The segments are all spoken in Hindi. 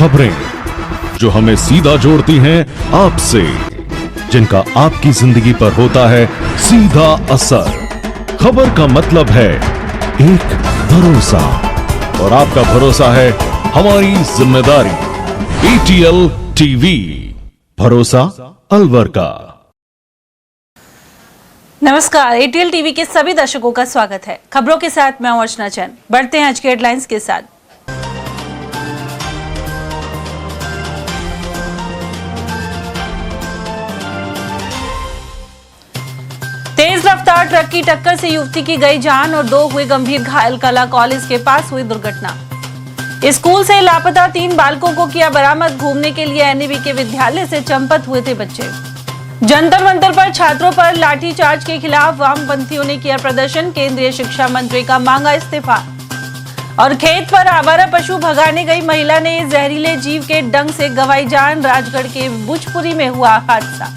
खबरें जो हमें सीधा जोड़ती हैं आपसे, जिनका आपकी जिंदगी पर होता है सीधा असर। खबर का मतलब है एक भरोसा, और आपका भरोसा है हमारी जिम्मेदारी। ATL टीवी, भरोसा अलवर का। नमस्कार, ATL टीवी के सभी दर्शकों का स्वागत है। खबरों के साथ मैं अर्चना चंद। बढ़ते हैं आज के हेडलाइंस के साथ। तेज रफ्तार ट्रक की टक्कर से युवती की गई जान और 2 हुए गंभीर घायल। कला कॉलेज के पास हुई दुर्घटना। स्कूल से लापता 3 बालकों को किया बरामद। घूमने के लिए NEB के विद्यालय से चंपत हुए थे बच्चे। जंतर मंतर पर छात्रों पर लाठीचार्ज के खिलाफ वामपंथियों ने किया प्रदर्शन। केंद्रीय शिक्षा मंत्री का मांगा इस्तीफा। और खेत पर आवारा पशु भगाने गई महिला ने जहरीले जीव के डंक से गंवाई जान। राजगढ़ के बुचपुरी में हुआ हादसा।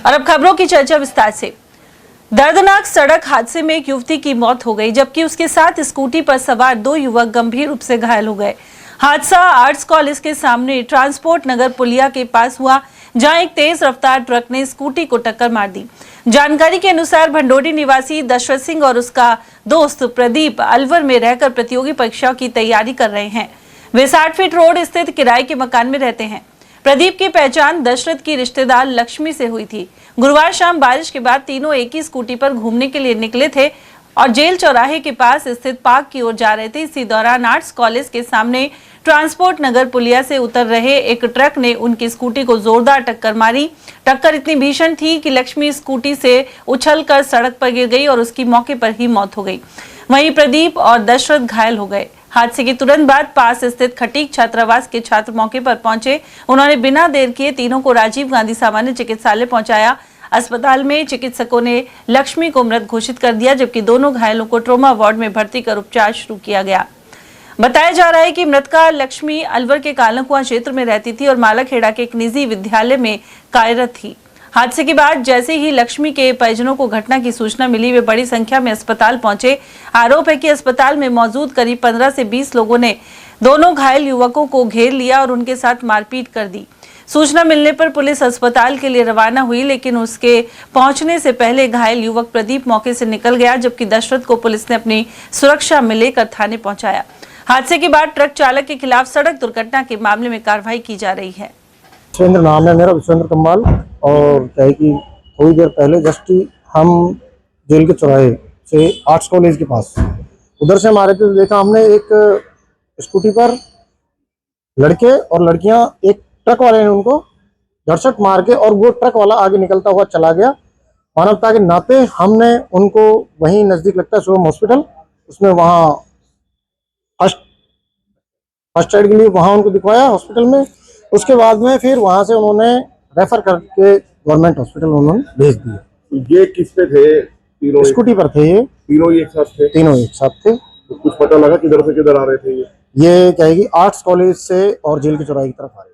और अब खबरों की चर्चा विस्तार से। दर्दनाक सड़क हादसे में एक युवती की मौत हो गई, जबकि उसके साथ स्कूटी पर सवार 2 युवक गंभीर रूप से घायल हो गए। हादसा आर्ट्स कॉलेज के सामने ट्रांसपोर्ट नगर पुलिया के पास हुआ, जहां एक तेज रफ्तार ट्रक ने स्कूटी को टक्कर मार दी। जानकारी के अनुसार भंडोरी निवासी दशरथ सिंह और उसका दोस्त प्रदीप अलवर में रहकर प्रतियोगी परीक्षाओं की तैयारी कर रहे हैं। वे 60 फीट रोड स्थित किराए के मकान में रहते हैं। प्रदीप की पहचान दशरथ की रिश्तेदार लक्ष्मी से हुई थी। गुरुवार शाम बारिश के बाद तीनों एक ही स्कूटी पर घूमने के लिए निकले थे और जेल चौराहे के पास स्थित पार्क की ओर जा रहे थे। इसी दौरान आर्ट्स कॉलेज के सामने ट्रांसपोर्ट नगर पुलिया से उतर रहे एक ट्रक ने उनकी स्कूटी को जोरदार टक्कर मारी। टक्कर इतनी भीषण थी कि लक्ष्मी स्कूटी से उछलकर सड़क पर गिर गई और उसकी मौके पर ही मौत हो गई। वहीं प्रदीप और दशरथ घायल हो गए। हादसे के तुरंत बाद पास स्थित खटीक छात्रावास के छात्र मौके पर पहुंचे। उन्होंने बिना देर किए तीनों को राजीव गांधी सामान्य चिकित्सालय पहुंचाया। अस्पताल में चिकित्सकों ने लक्ष्मी को मृत घोषित कर दिया, जबकि दोनों घायलों को ट्रॉमा वार्ड में भर्ती कर उपचार शुरू किया गया। बताया जा रहा है कि मृतका लक्ष्मी अलवर के कालकुआं क्षेत्र में रहती थी और मालाखेड़ा के एक निजी विद्यालय में कार्यरत थी। हादसे के बाद जैसे ही लक्ष्मी के परिजनों को घटना की सूचना मिली, वे बड़ी संख्या में अस्पताल पहुंचे। आरोप है कि अस्पताल में मौजूद करीब 15 से 20 लोगों ने दोनों घायल युवकों को घेर लिया और उनके साथ मारपीट कर दी। सूचना मिलने पर पुलिस अस्पताल के लिए रवाना हुई, लेकिन उसके पहुंचने से पहले घायल युवक प्रदीप मौके से निकल गया, जबकि दशरथ को पुलिस ने अपनी सुरक्षा में लेकर थाने पहुंचाया। हादसे के बाद ट्रक चालक के खिलाफ सड़क दुर्घटना के मामले में कार्रवाई की जा रही है। विश्वेंद्र नाम है मेरा, विश्वेंद्र कम्माल। और क्या है कि थोड़ी देर पहले जस्ट हम जेल के चौराहे से आर्ट्स कॉलेज के पास उधर से हमारे तो देखा हमने एक स्कूटी पर लड़के और लड़कियां, एक ट्रक वाले ने उनको झटसट मार के और वो ट्रक वाला आगे निकलता हुआ चला गया। मानवता के नाते हमने उनको वहीं नजदीक लगता है शुभम हॉस्पिटल, उसमें वहाँ फर्स्ट एड के लिए वहाँ उनको दिखवाया हॉस्पिटल में। उसके बाद में फिर वहाँ से उन्होंने रेफर करके गवर्नमेंट हॉस्पिटल उन्होंने भेज दिए। ये किस पे थे? तीनों स्कूटी पर थे। ये तीनों एक साथ थे? तीनों एक साथ थे। तो कुछ पता लगा किधर से किधर आ रहे थे ये क्या है कि आर्ट्स कॉलेज से और जेल के चौराहे की तरफ आ रहे थे।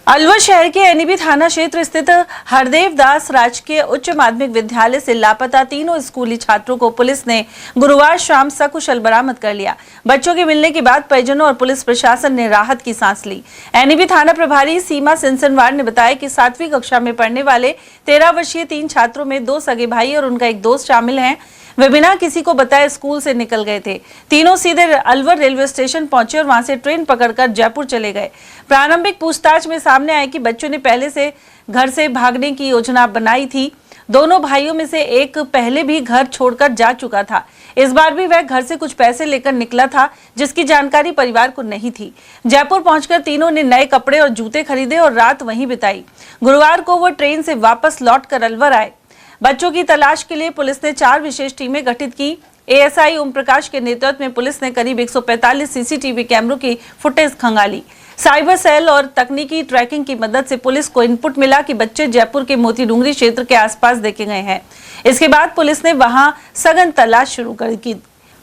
अलवर शहर के NEB थाना क्षेत्र स्थित हरदेव दास राजकीय उच्च माध्यमिक विद्यालय से लापता तीनों स्कूली छात्रों को पुलिस ने गुरुवार शाम सकुशल बरामद कर लिया। बच्चों के मिलने के बाद परिजनों और पुलिस प्रशासन ने राहत की सांस ली। NEB थाना प्रभारी सीमा सिंसनवार ने बताया कि 7वीं कक्षा में पढ़ने वाले 13 वर्षीय 3 छात्रों में 2 सगे भाई और उनका एक दोस्त शामिल हैं। वे बिना किसी को बताए स्कूल से निकल गए थे। तीनों सीधे अलवर रेलवे स्टेशन पहुंचे और वहां से ट्रेन पकड़कर जयपुर चले गए। प्रारंभिक पूछताछ में सामने आया कि बच्चों ने पहले से घर से भागने की योजना बनाई थी। दोनों भाइयों में से एक पहले भी घर छोड़कर जा चुका था। इस बार भी वह घर से कुछ पैसे लेकर निकला था, जिसकी जानकारी परिवार को नहीं थी। जयपुर पहुंचकर तीनों ने नए कपड़े और जूते खरीदे और रात वहीं बिताई। गुरुवार को वो ट्रेन से वापस लौटकर अलवर आए। बच्चों की तलाश के लिए पुलिस ने 4 विशेष टीमें गठित की। ASI ओम प्रकाश के नेतृत्व में पुलिस ने करीब 145 CCTV कैमरों की फुटेज खंगाली। साइबर सेल और तकनीकी ट्रैकिंग की मदद से पुलिस को इनपुट मिला कि बच्चे जयपुर के मोती डूंगरी क्षेत्र के आसपास देखे गए हैं। इसके बाद पुलिस ने वहां सघन तलाश शुरू कर दी।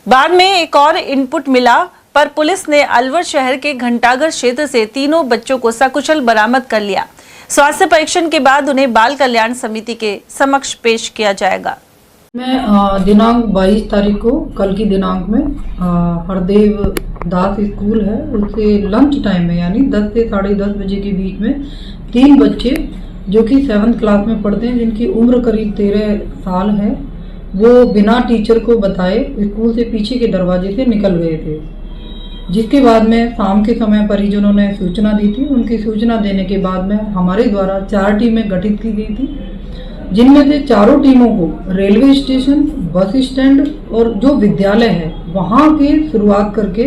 बाद में एक और इनपुट मिला, पर पुलिस ने अलवर शहर के घंटाघर क्षेत्र से तीनों बच्चों को सकुशल बरामद कर लिया। स्वास्थ्य परीक्षण के बाद उन्हें बाल कल्याण समिति के समक्ष पेश किया जाएगा। मैं दिनांक 22 तारीख को कल की दिनांक में हरदेव दास स्कूल है उससे लंच टाइम में यानी 10 से 10:30 बजे के बीच में 3 बच्चे जो कि 7th क्लास में पढ़ते हैं जिनकी उम्र करीब 13 साल है वो बिना टीचर को बताए स्कूल से पीछे के दरवाजे से निकल गए थे। जिसके बाद में शाम के समय परिजनों ने सूचना दी थी। उनकी सूचना देने के बाद में हमारे द्वारा 4 टीमें गठित की गई थी जिनमें से चारों टीमों को रेलवे स्टेशन, बस स्टैंड और जो विद्यालय है वहाँ के शुरुआत करके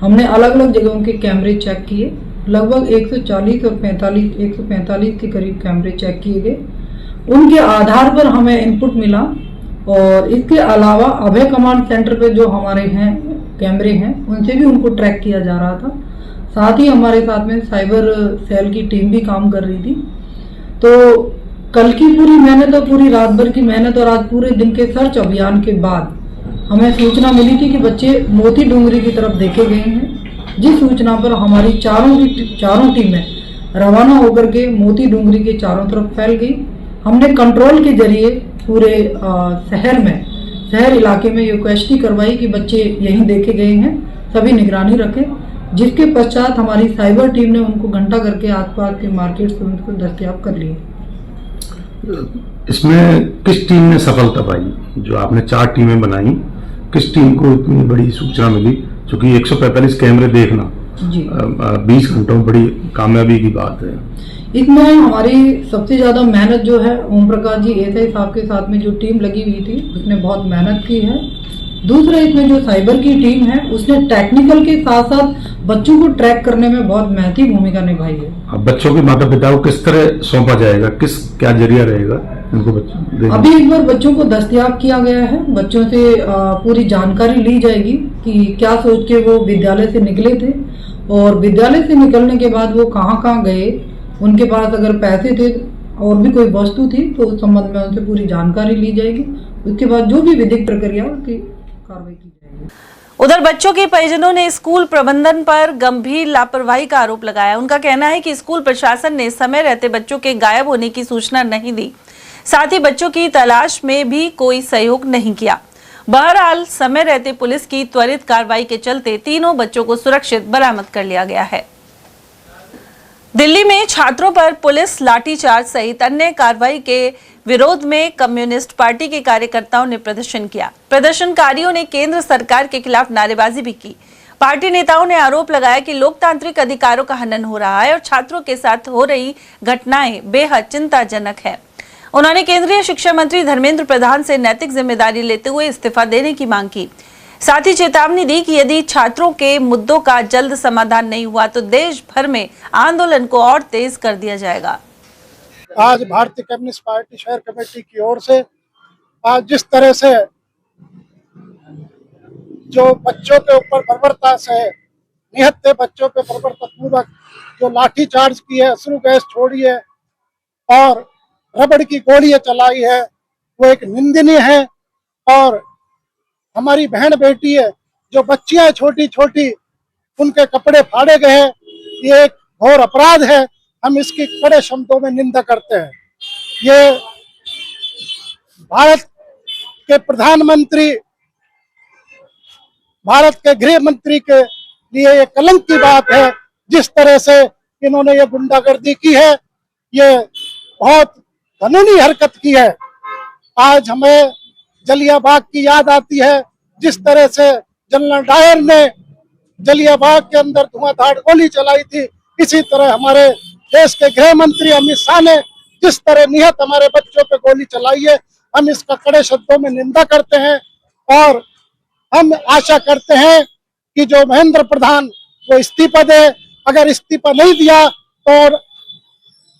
हमने अलग अलग जगहों के कैमरे चेक किए। लगभग 140 और 145 के करीब कैमरे चेक किए गए। उनके आधार पर हमें इनपुट मिला और इसके अलावा अभय कमांड सेंटर पे जो हमारे हैं कैमरे हैं उनसे भी उनको ट्रैक किया जा रहा था। साथ ही हमारे साथ में साइबर सेल की टीम भी काम कर रही थी। तो कल की पूरी मेहनत और पूरी रात भर की मेहनत और आज पूरे दिन के सर्च अभियान के बाद हमें सूचना मिली थी कि बच्चे मोती डूंगरी की तरफ देखे गए हैं। जिस सूचना पर हमारी चारों टीमें रवाना होकर के मोती डूंगरी के चारों तरफ फैल गई। हमने कंट्रोल के जरिए पूरे शहर इलाके में ये क्वेश्चन करवाई कि बच्चे यहीं देखे गए हैं, सभी निगरानी रखें। जिसके पश्चात हमारी साइबर टीम ने उनको घंटा करके आसपास के मार्केट से उनको दस्तयाब कर लिए। इसमें किस टीम ने सफलता पाई? जो आपने 4 टीमें बनाई, किस टीम को इतनी बड़ी सूचना मिली? क्योंकि 145 कैमरे देखना जी 20 घंटों में बड़ी कामयाबी की बात है। इसमें हमारी सबसे ज्यादा मेहनत जो है ओम प्रकाश जी एसआई साहब के साथ में जो टीम लगी हुई थी उसने बहुत मेहनत की है। दूसरा इसमें जो साइबर की टीम है उसने टेक्निकल के साथ साथ बच्चों को ट्रैक करने में बहुत महत्वपूर्ण भूमिका निभाई है। अब बच्चों के माता पिता को किस तरह सौंपा जाएगा, क्या जरिया रहेगा उनको अभी एक बार बच्चों को दस्तयाब किया गया है। बच्चों से पूरी जानकारी ली जाएगी कि क्या सोच के वो विद्यालय से निकले थे और विद्यालय से निकलने के बाद वो कहाँ गए, उनके पास अगर पैसे थे और भी कोई वस्तु थी तो उस संबंध में उनसे पूरी जानकारी ली जाएगी। उसके बाद जो भी विधिक प्रक्रिया की कार्रवाई की जाएगी। उधर बच्चों के परिजनों ने स्कूल प्रबंधन पर गंभीर लापरवाही का आरोप लगाया। उनका कहना है कि स्कूल प्रशासन ने समय रहते बच्चों के गायब होने की सूचना नहीं दी, साथ ही बच्चों की तलाश में भी कोई सहयोग नहीं किया। बहरहाल समय रहते पुलिस की त्वरित कार्रवाई के चलते तीनों बच्चों को सुरक्षित बरामद कर लिया गया है। दिल्ली में छात्रों पर पुलिस लाठीचार्ज सहित अन्य कार्रवाई के विरोध में कम्युनिस्ट पार्टी के कार्यकर्ताओं ने प्रदर्शन किया। प्रदर्शनकारियों ने केंद्र सरकार के खिलाफ नारेबाजी भी की। पार्टी नेताओं ने आरोप लगाया कि लोकतांत्रिक अधिकारों का हनन हो रहा है और छात्रों के साथ हो रही घटनाएं बेहद चिंताजनक है। उन्होंने केंद्रीय शिक्षा मंत्री धर्मेंद्र प्रधान से नैतिक जिम्मेदारी लेते हुए इस्तीफा देने की मांग की। साथ ही चेतावनी दी कि यदि छात्रों के मुद्दों का जल्द समाधान नहीं हुआ तो देश भर में आंदोलन को और तेज कर दिया जाएगा। आज भारतीय कम्युनिस्ट पार्टी शहर कमेटी की ओर से आज जिस तरह से जो बच्चों के ऊपर बर्बरता से निहत्थे बच्चों पे बर्बरतापूर्वक जो लाठीचार्ज की है, अश्रु गैस छोड़ी है और रबड़ की गोलियां चलाई है, वो एक निंदनीय है। और हमारी बहन बेटी है, जो बच्चियां छोटी छोटी उनके कपड़े फाड़े गए हैं, ये एक घोर अपराध है। हम इसकी कड़े शब्दों में निंदा करते हैं। ये भारत के प्रधानमंत्री, भारत के गृह मंत्री के लिए ये कलंक की बात है। जिस तरह से इन्होंने ये गुंडागर्दी की है, ये बहुत कानूनी हरकत की है। आज हमें जलियांबाग की याद आती है, जिस तरह से जनरल डायर ने जलियांबाग के अंदर धुआंधार गोली चलाई थी। इसी तरह हमारे देश के गृह मंत्री अमित शाह ने जिस तरह निहत हमारे बच्चों पे गोली चलाई है, हम इसका कड़े शब्दों में निंदा करते हैं और हम आशा करते हैं कि जो महेंद्र प्रधान वो इस्तीफा दे। अगर इस्तीफा नहीं दिया तो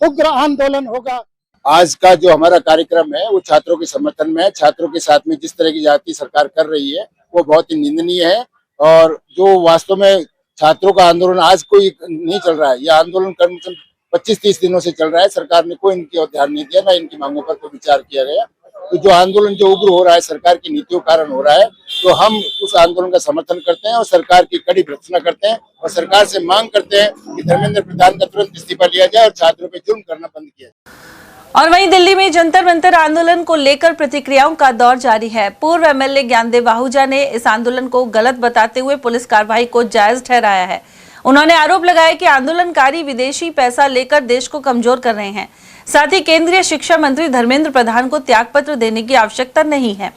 उग्र आंदोलन होगा। आज का जो हमारा कार्यक्रम है वो छात्रों के समर्थन में है। छात्रों के साथ में जिस तरह की जाति सरकार कर रही है वो बहुत ही निंदनीय है और जो वास्तव में छात्रों का आंदोलन आज कोई नहीं चल रहा है। यह आंदोलन कम से कम 25-30 दिनों से चल रहा है। सरकार ने कोई इनकी ओर ध्यान नहीं दिया, ना इनकी मांगों पर कोई विचार किया गया। तो जो आंदोलन जो उग्र हो रहा है सरकार की नीतियों के कारण हो रहा है, तो हम उस आंदोलन का समर्थन करते हैं और सरकार की कड़ी भर्त्सना करते हैं और सरकार से मांग करते हैं कि धर्मेंद्र प्रधान का तुरंत इस्तीफा लिया जाए और छात्रों पे जुल्म करना बंद किया जाए। और वहीं दिल्ली में जंतर मंतर आंदोलन को लेकर प्रतिक्रियाओं का दौर जारी है। पूर्व एमएलए ज्ञानदेव आहूजा ने इस आंदोलन को गलत बताते हुए पुलिस कार्रवाई को जायज ठहराया है। उन्होंने आरोप लगाया कि आंदोलनकारी विदेशी पैसा लेकर देश को कमजोर कर रहे हैं। साथ ही केंद्रीय शिक्षा मंत्री धर्मेंद्र प्रधान को त्यागपत्र देने की आवश्यकता नहीं है।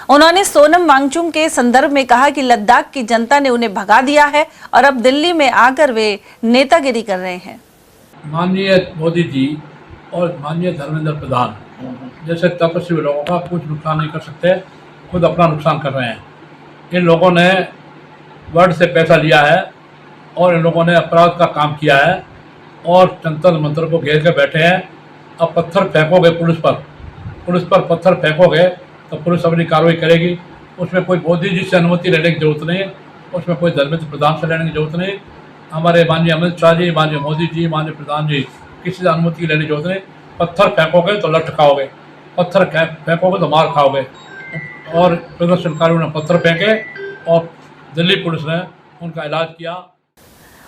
उन्होंने सोनम वांगचुक के संदर्भ में कहा कि लद्दाख की जनता ने उन्हें भगा दिया है और अब दिल्ली में आकर वे नेतागिरी कर रहे हैं। माननीय मोदी जी और माननीय धर्मेंद्र प्रधान जैसे तपस्वी लोगों का कुछ नुकसान नहीं कर सकते, खुद अपना नुकसान कर रहे हैं। इन लोगों ने वर्ल्ड से पैसा लिया है और इन लोगों ने अपराध का काम किया है और जंतर मंतर को घेर कर बैठे हैं। अब पत्थर फेंकोगे पुलिस पर पत्थर फेंकोगे तो पुलिस अपनी कार्रवाई करेगी। उसमें कोई मोदी जी से अनुमति लेने की जरूरत नहीं है, उसमें कोई धर्मेंद्र प्रधान से लेने की जरूरत नहीं। हमारे माननीय अमित शाह जी, माननीय मोदी जी, माननीय प्रधान जी, किसी से अनुमति की लेने की जरूरत नहीं। पत्थर फेंकोगे तो लठ खाओगे, पत्थर फेंकोगे तो मार खाओगे। और प्रदर्शनकारियों ने पत्थर फेंके और दिल्ली पुलिस ने उनका इलाज किया।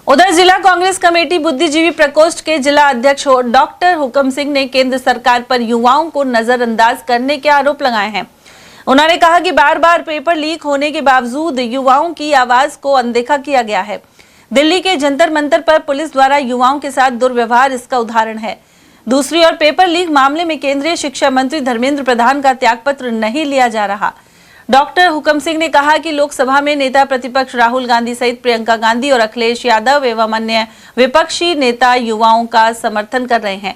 उधर जिला कांग्रेस कमेटी बुद्धिजीवी प्रकोष्ठ के जिला अध्यक्ष डॉक्टर हुकम सिंह ने केंद्र सरकार पर युवाओं को नजरअंदाज करने के आरोप लगाए हैं। उन्होंने कहा कि बार बार पेपर लीक होने के बावजूद युवाओं की आवाज को अनदेखा किया गया है। दिल्ली के जंतर मंतर पर पुलिस द्वारा युवाओं के साथ दुर्व्यवहार इसका उदाहरण है। दूसरी ओर पेपर लीक मामले में केंद्रीय शिक्षा मंत्री धर्मेंद्र प्रधान का त्यागपत्र नहीं लिया जा रहा। डॉक्टर हुकम सिंह ने कहा कि लोकसभा में नेता प्रतिपक्ष राहुल गांधी सहित प्रियंका गांधी और अखिलेश यादव एवं अन्य विपक्षी नेता युवाओं का समर्थन कर रहे हैं।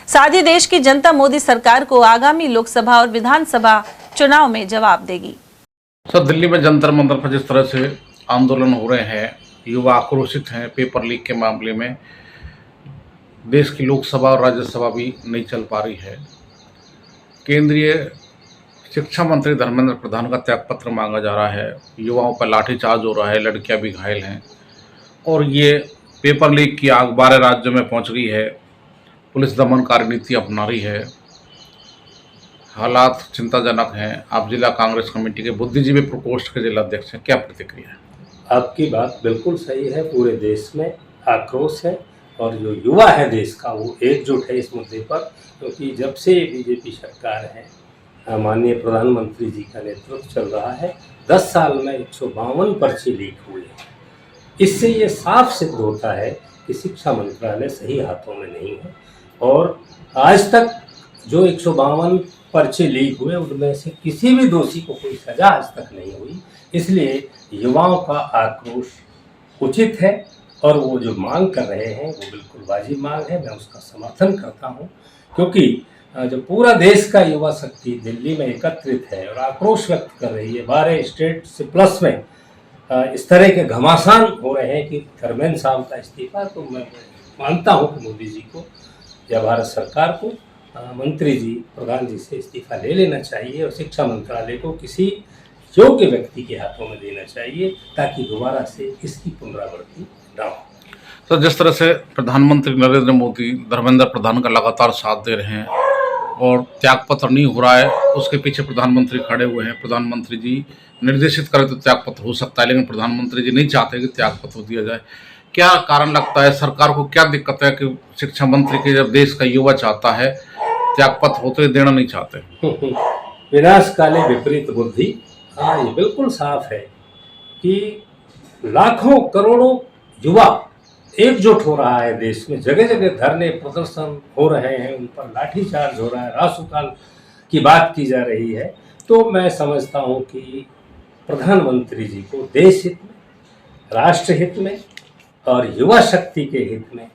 साथ ही देश की जनता मोदी सरकार को आगामी लोकसभा और विधानसभा चुनाव में जवाब देगी। सर, दिल्ली में जंतर मंतर पर जिस तरह से आंदोलन हो रहे हैं, युवा आक्रोशित हैं पेपर लीक के मामले में, देश की लोकसभा और राज्यसभा भी नहीं चल पा रही है। केंद्रीय शिक्षा मंत्री धर्मेंद्र प्रधान का त्यागपत्र मांगा जा रहा है, युवाओं पर लाठीचार्ज हो रहा है, लड़कियां भी घायल हैं और ये पेपर लीक की आग 12 राज्यों में पहुंच गई है। पुलिस दमनकारी नीति अपना रही है। हालात चिंताजनक हैं। आप जिला कांग्रेस कमेटी के बुद्धिजीवी प्रकोष्ठ के जिला अध्यक्ष हैं, क्या प्रतिक्रिया है? आपकी बात बिल्कुल सही है। पूरे देश में आक्रोश है और जो युवा है देश का वो एकजुट है इस मुद्दे पर, क्योंकि जब से बीजेपी सरकार है, माननीय प्रधानमंत्री जी का नेतृत्व चल रहा है, 10 साल में 152 पर्चे लीक हुए। इससे ये साफ सिद्ध होता है कि शिक्षा मंत्रालय सही हाथों में नहीं है और आज तक जो 152 पर्चे लीक हुए उनमें से किसी भी दोषी को कोई सजा आज तक नहीं हुई। इसलिए युवाओं का आक्रोश उचित है और वो जो मांग कर रहे हैं वो बिल्कुल वाजिब मांग है। मैं उसका समर्थन करता हूँ, क्योंकि जो पूरा देश का युवा शक्ति दिल्ली में एकत्रित है और आक्रोश व्यक्त कर रही है। 12 स्टेट से प्लस में इस तरह के घमासान हो रहे हैं कि धर्मेंद्र साहब का इस्तीफा, तो मैं मानता हूं कि मोदी जी को या भारत सरकार को मंत्री जी, प्रधान जी से इस्तीफा ले लेना चाहिए और शिक्षा मंत्रालय को किसी योग्य व्यक्ति के हाथों में देना चाहिए ताकि दोबारा से इसकी पुनरावृत्ति न हो। तो जिस तरह से प्रधानमंत्री नरेंद्र मोदी धर्मेंद्र प्रधान का लगातार साथ दे रहे हैं और त्यागपत्र नहीं हो रहा है, उसके पीछे प्रधानमंत्री खड़े हुए हैं। प्रधानमंत्री जी निर्देशित करें तो त्यागपत्र हो सकता है, लेकिन प्रधानमंत्री जी नहीं चाहते कि त्यागपत्र दिया जाए। क्या कारण लगता है, सरकार को क्या दिक्कत है कि शिक्षा मंत्री के जब देश का युवा चाहता है त्यागपत्र होते ही देना नहीं चाहते? विनाश काले विपरीत बुद्धि। हाँ, ये बिल्कुल साफ है कि लाखों करोड़ों युवा एकजुट हो रहा है देश में। जगह जगह धरने प्रदर्शन हो रहे हैं, उन पर लाठीचार्ज हो रहा है, रासुकाल की बात की जा रही है। तो मैं समझता हूँ कि प्रधानमंत्री जी को देश हित में, राष्ट्र हित में और युवा शक्ति के हित में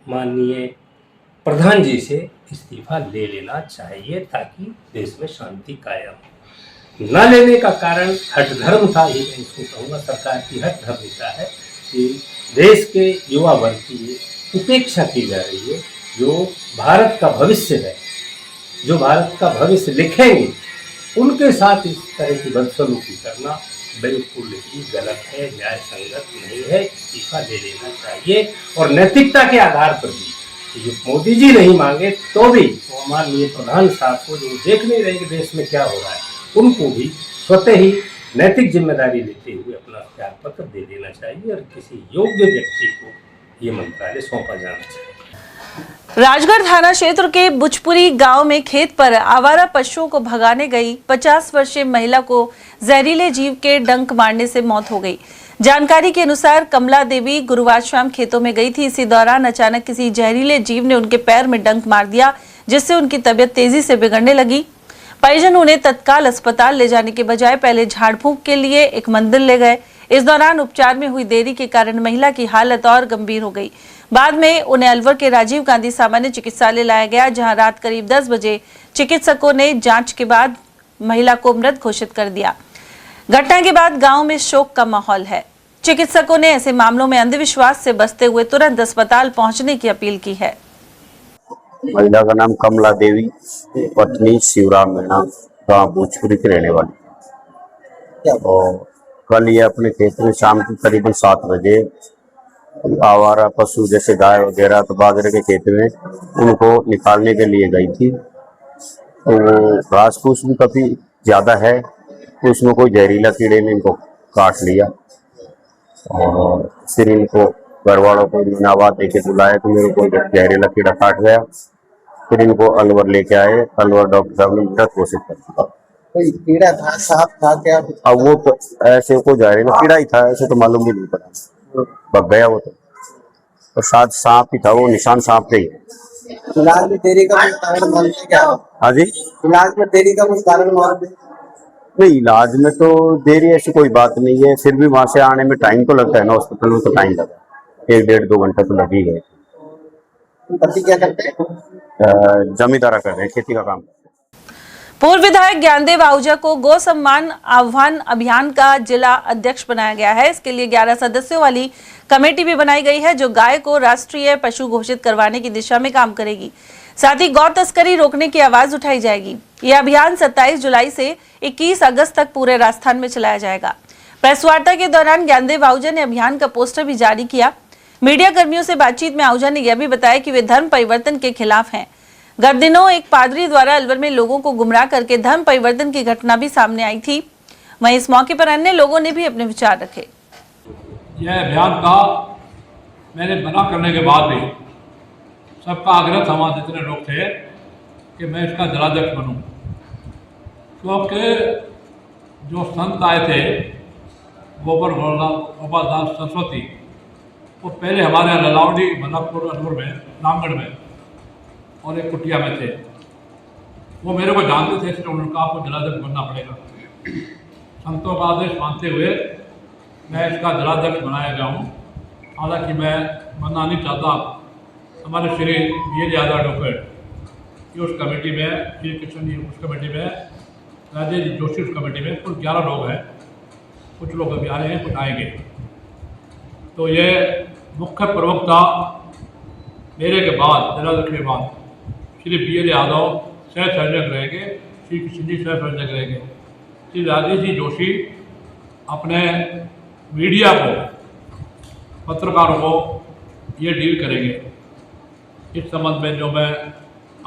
माननीय प्रधान जी से इस्तीफा ले लेना चाहिए ताकि देश में शांति कायम हो। न लेने का कारण हठधर्म था ही, मैं इसको कहूँगा सरकार की हठधर्मिता है कि देश के युवा वर्ग की उपेक्षा की जा रही है। जो भारत का भविष्य है, जो भारत का भविष्य लिखेंगे, उनके साथ इस तरह की बदसलूकी करना बिल्कुल ही गलत है, न्याय संगत नहीं है। इस्तीफा दे लेना चाहिए और नैतिकता के आधार पर भी जो मोदी जी नहीं मांगे तो भी वो माननीय प्रधान साहब को, जो देख नहीं रहे कि देश में क्या हो रहा है, उनको भी स्वतः ही नैतिक जिम्मेदारी लेते हुए अपना त्याग पत्र दे देना चाहिए और किसी योग्य व्यक्ति को ये मंत्रालय सौंपा जाना चाहिए। राजगढ़ थाना क्षेत्र के बुचपुरी गांव में खेत पर आवारा पशुओं को भगाने गई 50 वर्षीय महिला को जहरीले जीव के डंक मारने से मौत हो गई। जानकारी के अनुसार कमला देवी गुरुवार शाम खेतों में गई थी। इसी दौरान अचानक किसी जहरीले जीव ने उनके पैर में डंक मार दिया, जिससे उनकी तबीयत तेजी से बिगड़ने लगी। परिजन उन्हें तत्काल अस्पताल ले जाने के बजाय पहले झाड़ फूंक के लिए एक मंदिर ले गए। इस दौरान उपचार में हुई देरी के कारण महिला की हालत और गंभीर हो गई। बाद में उन्हें अलवर के राजीव गांधी सामान्य चिकित्सालय लाया गया, जहां रात करीब 10 बजे चिकित्सकों ने जांच के बाद महिला को मृत घोषित कर दिया। घटना के बाद गांव में शोक का माहौल है। चिकित्सकों ने ऐसे मामलों में अंधविश्वास से बचते हुए तुरंत अस्पताल पहुंचने की अपील की है। महिला का नाम कमला देवी, पत्नी शिवराम मीणा, गाँव भोजपुरी की रहने वाली। और कल ये अपने खेत में शाम को करीबन 7 बजे आवारा पशु जैसे गाय वगैरह तो बाजरे के खेत में उनको निकालने के लिए गई थी। तो घास फूस भी काफी ज्यादा है, तो उसमें कोई जहरीला कीड़े ने इनको काट लिया। और फिर इनको घर वालों को आवाज देके बुलाया तो मेरे को जहरीला कीड़ा काट गया। फिर इनको अलवर लेके आए, अलवर डॉक्टर साहब ने मृत घोषित कर दिया। कोई कीड़ा था, सांप था क्या? अब वो तो ऐसे को जहरीला कीड़ा ही था, ऐसे तो मालूम भी नहीं पड़ा, भग गया वो तो शायद सांप ही था, वो निशान सांप के ही। इलाज में देरी का कुछ कारण मालूम है क्या? हाँ जी, इलाज में देरी का कुछ कारण मालूम है? नहीं, इलाज में तो देरी ऐसी कोई बात नहीं है, फिर भी वहां से आने में टाइम तो लगता है ना, हॉस्पिटल में तो टाइम लगा, 1-1.5-2 घंटा तो लग ही गए। पति क्या करते हैं? जमींदारा कर रहे हैं, खेती का काम। पूर्व विधायक ज्ञानदेव आहूजा को गौ सम्मान आह्वान अभियान का जिला अध्यक्ष बनाया गया है। इसके लिए 11 सदस्यों वाली कमेटी भी बनाई गई है, जो गाय को राष्ट्रीय पशु घोषित करवाने की दिशा में काम करेगी। साथ ही गौ तस्करी रोकने की आवाज उठाई जाएगी। यह अभियान 27 जुलाई से 21 अगस्त तक पूरे राजस्थान में चलाया जाएगा। प्रेस वार्ता के दौरान ज्ञानदेव आहूजा ने अभियान का पोस्टर भी जारी किया। मीडिया कर्मियों से बातचीत में आहूजा ने यह भी बताया कि वे धर्म परिवर्तन के खिलाफ हैं। गत दिनों एक पादरी द्वारा अलवर में लोगों को गुमराह करके धर्म परिवर्तन की घटना भी सामने आई थी। वहीं इस मौके पर अन्य लोगों ने भी अपने विचार रखे। यह अभियान का मैंने मना करने के बाद भी सबका आग्रह था, वहाँ जितने लोग थे, कि मैं इसका जिलाध्यक्ष बनूं, क्योंकि जो संत आए थे गोपाल दास सरस्वती, वो पहले हमारे यहाँ ललावड़ी मल्लापुर अलवर में रामगढ़ में और एक कुटिया में थे। वो मेरे को जानते थे, इसलिए उन्होंने कहा आपको जिलाध्यक्ष बनना पड़ेगा। संतों का आदेश मानते हुए मैं इसका जिलाध्यक्ष बनाया गया हूँ। हालांकि मैं बनना नहीं चाहता। हमारे श्री वीर यादव डॉक्टर उस कमेटी में, श्री कृष्ण जी उस कमेटी में, राजेश जोशी उस कमेटी में, कुल 11 लोग हैं। कुछ लोग अभी आ रहे हैं, कुछ आएंगे। तो ये मुख्य प्रवक्ता मेरे के बाद, जिलाध्यक्ष के बाद श्री वीर यादव सह संयोजक रहेंगे, श्री कृष्ण जी सह संयोजक रहेंगे। श्री राजेश जी जोशी अपने मीडिया को, पत्रकारों को ये डील करेंगे। इस संबंध में जो मैं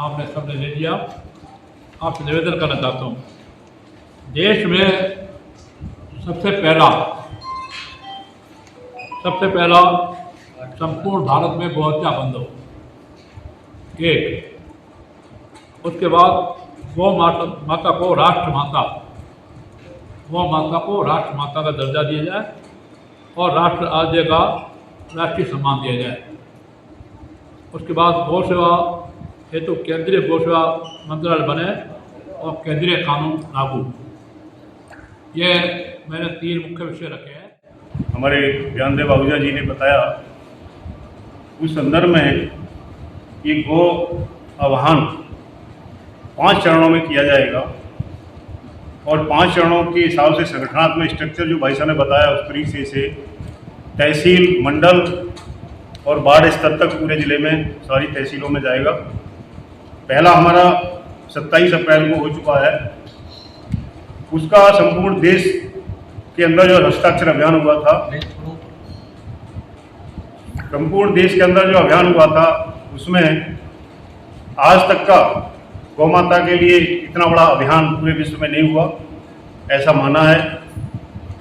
आपने सबने ले लिया, आपसे निवेदन करना चाहता हूँ, देश में सबसे पहला संपूर्ण भारत में गौहत्या बंद हो। एक, उसके बाद गौ माता को राष्ट्रमाता, गौ माता को राष्ट्रमाता का दर्जा दिया जाए और राष्ट्र राज्य का राष्ट्रीय सम्मान दिया जाए। उसके बाद गौ सेवा हेतु केंद्रीय गौ सेवा मंत्रालय बने और केंद्रीय कानून लागू। ये मैंने 3 मुख्य विषय रखे हैं। हमारे ज्ञानदेव आहूजा जी ने बताया, उस संदर्भ में ये गो आह्वान 5 चरणों में किया जाएगा और 5 चरणों के हिसाब से संगठनात्मक स्ट्रक्चर जो भाई साहब ने बताया उस तरीके से तहसील, मंडल और वार्ड स्तर तक पूरे ज़िले में सारी तहसीलों में जाएगा। पहला हमारा 27 अप्रैल को हो चुका है। उसका संपूर्ण देश के अंदर जो हस्ताक्षर अभियान हुआ था, संपूर्ण देश के अंदर जो अभियान हुआ था, उसमें आज तक का गौ माता के लिए इतना बड़ा अभियान पूरे विश्व में नहीं हुआ, ऐसा माना है।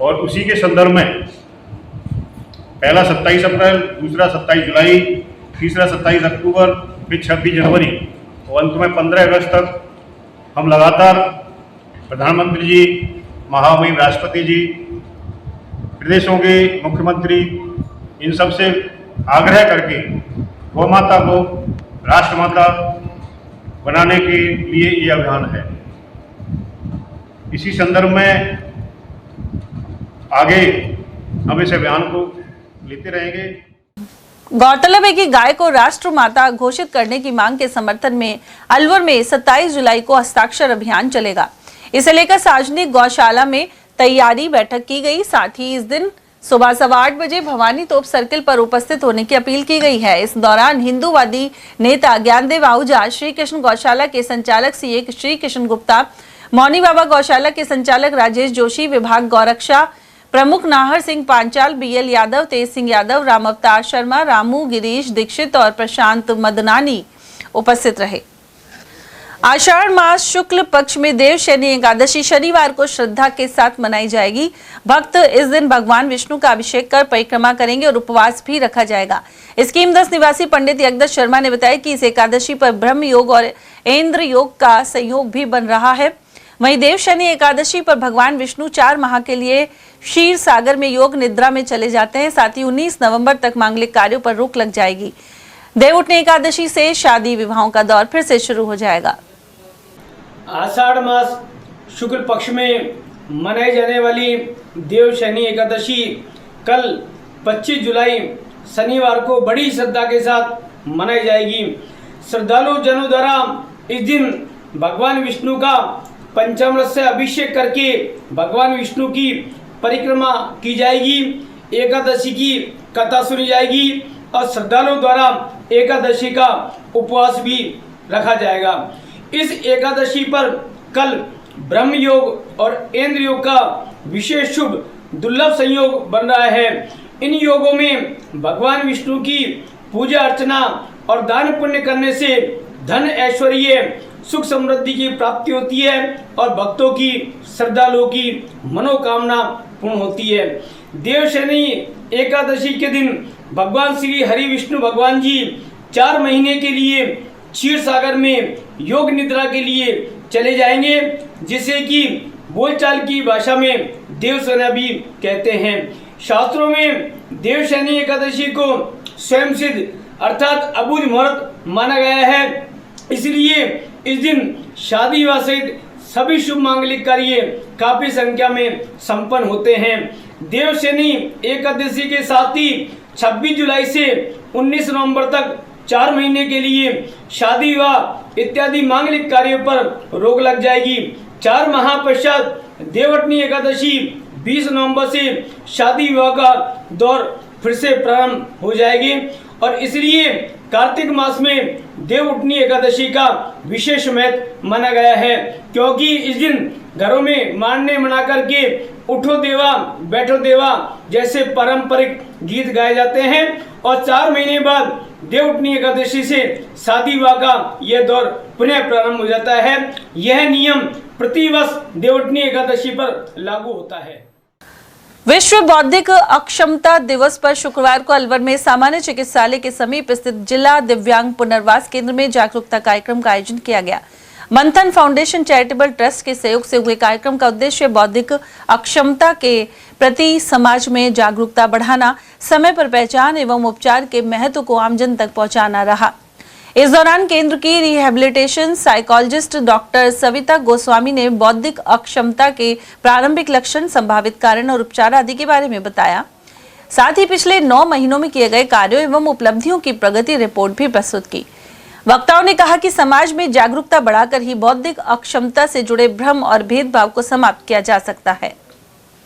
और उसी के संदर्भ में पहला 27 अप्रैल, दूसरा 27 जुलाई, तीसरा 27 अक्टूबर, फिर 26 जनवरी और अंत में 15 अगस्त तक हम लगातार प्रधानमंत्री जी, महामहिम राष्ट्रपति जी, प्रदेशों के मुख्यमंत्री, इन सब से आग्रह करके गौ माता को राष्ट्रमाता बनाने के लिए ये अभियान है। इसी संदर्भ में आगे हम इस अभियान को लेते रहेंगे। गौरतलब है कि गाय को राष्ट्र माता घोषित करने की मांग के समर्थन में अलवर में 27 जुलाई को हस्ताक्षर अभियान चलेगा। इसे लेकर सार्वजनिक गौशाला में तैयारी बैठक की गई। साथ ही इस दिन सुबह 8:15 बजे भवानी तोप सर्किल पर उपस्थित होने की अपील की गई है। इस दौरान हिंदूवादी नेता ज्ञानदेव आहूजा, श्री कृष्ण गौशाला के संचालक सीए श्री कृष्ण गुप्ता, मौनी बाबा गौशाला के संचालक राजेश जोशी, विभाग गौरक्षा प्रमुख नाहर सिंह पांचाल, बीएल यादव, तेज सिंह यादव, राम अवतार शर्मा, रामू गिरीश दीक्षित और प्रशांत मदनानी उपस्थित रहे। आषाढ़ मास शुक्ल पक्ष में देव शनि एकादशी शनिवार को श्रद्धा के साथ मनाई जाएगी। भक्त इस दिन भगवान विष्णु का अभिषेक कर परिक्रमा करेंगे और उपवास भी रखा जाएगा। स्कीम 10 निवासी पंडित यज्ञ शर्मा ने बताया कि इस एकादशी पर ब्रह्म योग और इंद्र योग का संयोग भी बन रहा है। वहीं देव शनि एकादशी पर भगवान विष्णु 4 माह के लिए क्षीर सागर में योग निद्रा में चले जाते हैं। साथ ही 19 नवंबर तक मांगलिक कार्यों पर रोक लग जाएगी। देव उठनी एकादशी से शादी विवाहों का दौर फिर से शुरू हो जाएगा। आषाढ़ मास शुक्ल पक्ष में मनाई जाने वाली देव शनि एकादशी कल 25 जुलाई शनिवार को बड़ी श्रद्धा के साथ मनाई जाएगी। श्रद्धालु जनों द्वारा इस दिन भगवान विष्णु का पंचामृत से अभिषेक करके भगवान विष्णु की परिक्रमा की जाएगी। एकादशी की कथा सुनी जाएगी और श्रद्धालुओं द्वारा एकादशी का उपवास भी रखा जाएगा। इस एकादशी पर कल ब्रह्म योग और इंद्र योग का विशेष शुभ दुर्लभ संयोग बन रहा है। इन योगों में भगवान विष्णु की पूजा अर्चना और दान पुण्य करने से धन ऐश्वर्य सुख समृद्धि की प्राप्ति होती है और भक्तों की श्रद्धालुओं की मनोकामना पूर्ण होती है। देव शनि एकादशी के दिन भगवान श्री हरि विष्णु भगवान जी 4 महीने के लिए क्षीर सागर में योग निद्रा के लिए चले जाएंगे, जिसे कि बोलचाल की भाषा में देव शनि भी कहते हैं। शास्त्रों में देव शनि एकादशी को स्वयं सिद्ध अर्थात अबूझ मुहूर्त माना गया है। इसलिए इस दिन शादी विवाह सहित सभी शुभ मांगलिक कार्य काफी संख्या में संपन्न होते हैं। देव शनि एकादशी के साथ ही 26 जुलाई से 19 नवंबर तक 4 महीने के लिए शादी विवाह इत्यादि मांगलिक कार्यों पर रोक लग जाएगी। 4 माह पश्चात देवउठनी एकादशी 20 नवंबर से शादी विवाह का दौर फिर से प्रारंभ हो जाएगी और इसलिए कार्तिक मास में देवउठनी एकादशी का विशेष महत्व माना गया है, क्योंकि इस दिन घरों में मानने मना करके उठो देवा बैठो देवा जैसे पारंपरिक गीत गाए जाते हैं और 4 महीने बाद देवउठनी एकादशी से शादी विवाह का यह दौर पुनः प्रारंभ हो जाता है। यह नियम प्रतिवर्ष देवउठनी एकादशी पर लागू होता है। विश्व बौद्धिक अक्षमता दिवस पर शुक्रवार को अलवर में सामान्य चिकित्सालय के समीप स्थित जिला दिव्यांग पुनर्वास केंद्र में जागरूकता कार्यक्रम का आयोजन किया गया। मंथन फाउंडेशन चैरिटेबल ट्रस्ट के सहयोग से हुए कार्यक्रम का उद्देश्य बौद्धिक अक्षमता के प्रति समाज में जागरूकता बढ़ाना, समय पर पहचान एवं उपचार के महत्व को आमजन तक पहुंचाना रहा। इस दौरान केंद्र की rehabilitation psychologist doctor Savita Goswami ने बौद्धिक अक्षमता के प्रारंभिक लक्षण, संभावित कारण और उपचार आदि के बारे में बताया। साथ ही पिछले 9 महीनों में किए गए कार्यों एवं उपलब्धियों की प्रगति रिपोर्ट भी प्रस्तुत की। वक्ताओं ने कहा कि समाज में जागरूकता बढ़ाकर ही बौद्धिक अक्षमता से जुड़े भ्रम और भेदभाव को समाप्त किया जा सकता है।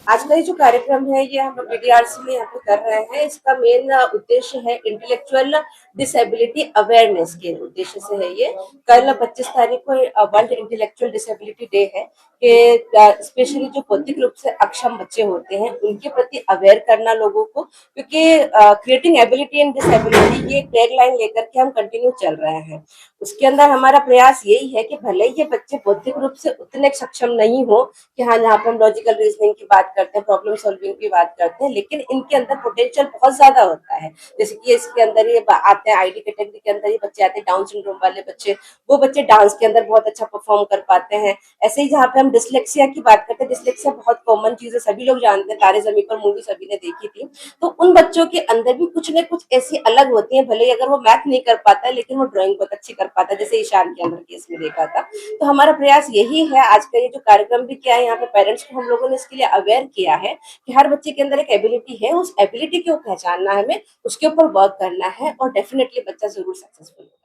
आज का ये जो कार्यक्रम है ये हम पीडीआरसी में यहाँ पे कर रहे हैं। इसका मेन उद्देश्य है इंटेलेक्चुअल डिसेबिलिटी अवेयरनेस के उद्देश्य से है ये। कल 25 तारीख को वर्ल्ड इंटेलेक्चुअल डिसेबिलिटी डे है कि स्पेशली जो बौद्धिक रूप से अक्षम बच्चे होते हैं उनके प्रति अवेयर करना लोगों को, क्योंकि क्रिएटिंग एबिलिटी एंड डिसेबिलिटी ये टैग लाइन लेकर के हम कंटिन्यू चल रहे हैं। उसके अंदर हमारा प्रयास यही है कि भले ही ये बच्चे बौद्धिक रूप से उतने सक्षम नहीं हो कि हाँ यहाँ पे हम लॉजिकल रीजनिंग की बात करते हैं, प्रॉब्लम सॉल्विंग की बात करते हैं, लेकिन इनके अंदर पोटेंशियल बहुत ज्यादा होता है। जैसे कि इसके अंदर ये आते हैं आईडी कैटेगरी के अंदर ये बच्चे आते हैं, डाउन सिंड्रोम वाले बच्चे, वो बच्चे डांस के अंदर बहुत अच्छा परफॉर्म कर पाते हैं। ऐसे ही जहाँ पे हम डिसलेक्सिया की बात करते हैं, डिसलेक्सिया बहुत कॉमन चीज है, सभी लोग जानते हैं, तारे जमीन पर मूवी सभी ने देखी थी। तो उन बच्चों के अंदर भी कुछ न कुछ ऐसी अलग होती है, भले ही अगर वो मैथ नहीं कर पाता है लेकिन वो ड्राइंग बहुत अच्छी कर पाता है, जैसे ईशान के अंदर केस में देखा था। तो हमारा प्रयास यही है, आज का ये जो कार्यक्रम भी किया है यहाँ पे पेरेंट्स को हम लोगों ने इसके लिए अवेयर किया है कि हर बच्चे के अंदर एक एबिलिटी है, उस एबिलिटी को पहचानना है, हमें उसके ऊपर वर्क करना है और डेफिनेटली बच्चा जरूर सक्सेसफुल होगा।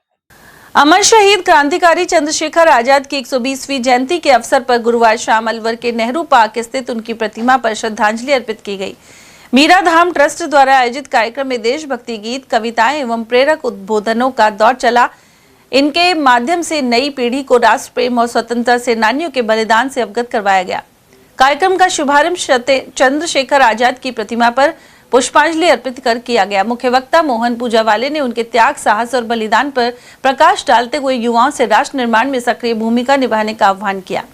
अमर शहीद क्रांतिकारी चंद्रशेखर आजाद की 120वीं जयंती के अवसर पर गुरुवार शाम अलवर के नेहरू पार्क स्थित उनकी प्रतिमा पर श्रद्धांजलि अर्पित की गई। मीरा धाम ट्रस्ट द्वारा आयोजित कार्यक्रम में देशभक्ति गीत, कविताएं एवं प्रेरक उद्बोधनों का दौर चला। इनके माध्यम से नई पीढ़ी को राष्ट्र प्रेम और स्वतंत्रता सेनानियों के बलिदान से अवगत करवाया गया। कार्यक्रम का शुभारंभ चंद्रशेखर आजाद की प्रतिमा पर पुष्पांजलि अर्पित कर किया गया। मुख्य वक्ता मोहन पूजावाले ने उनके त्याग, साहस और बलिदान पर प्रकाश डालते हुए युवाओं से राष्ट्र निर्माण में सक्रिय भूमिका निभाने का आह्वान किया।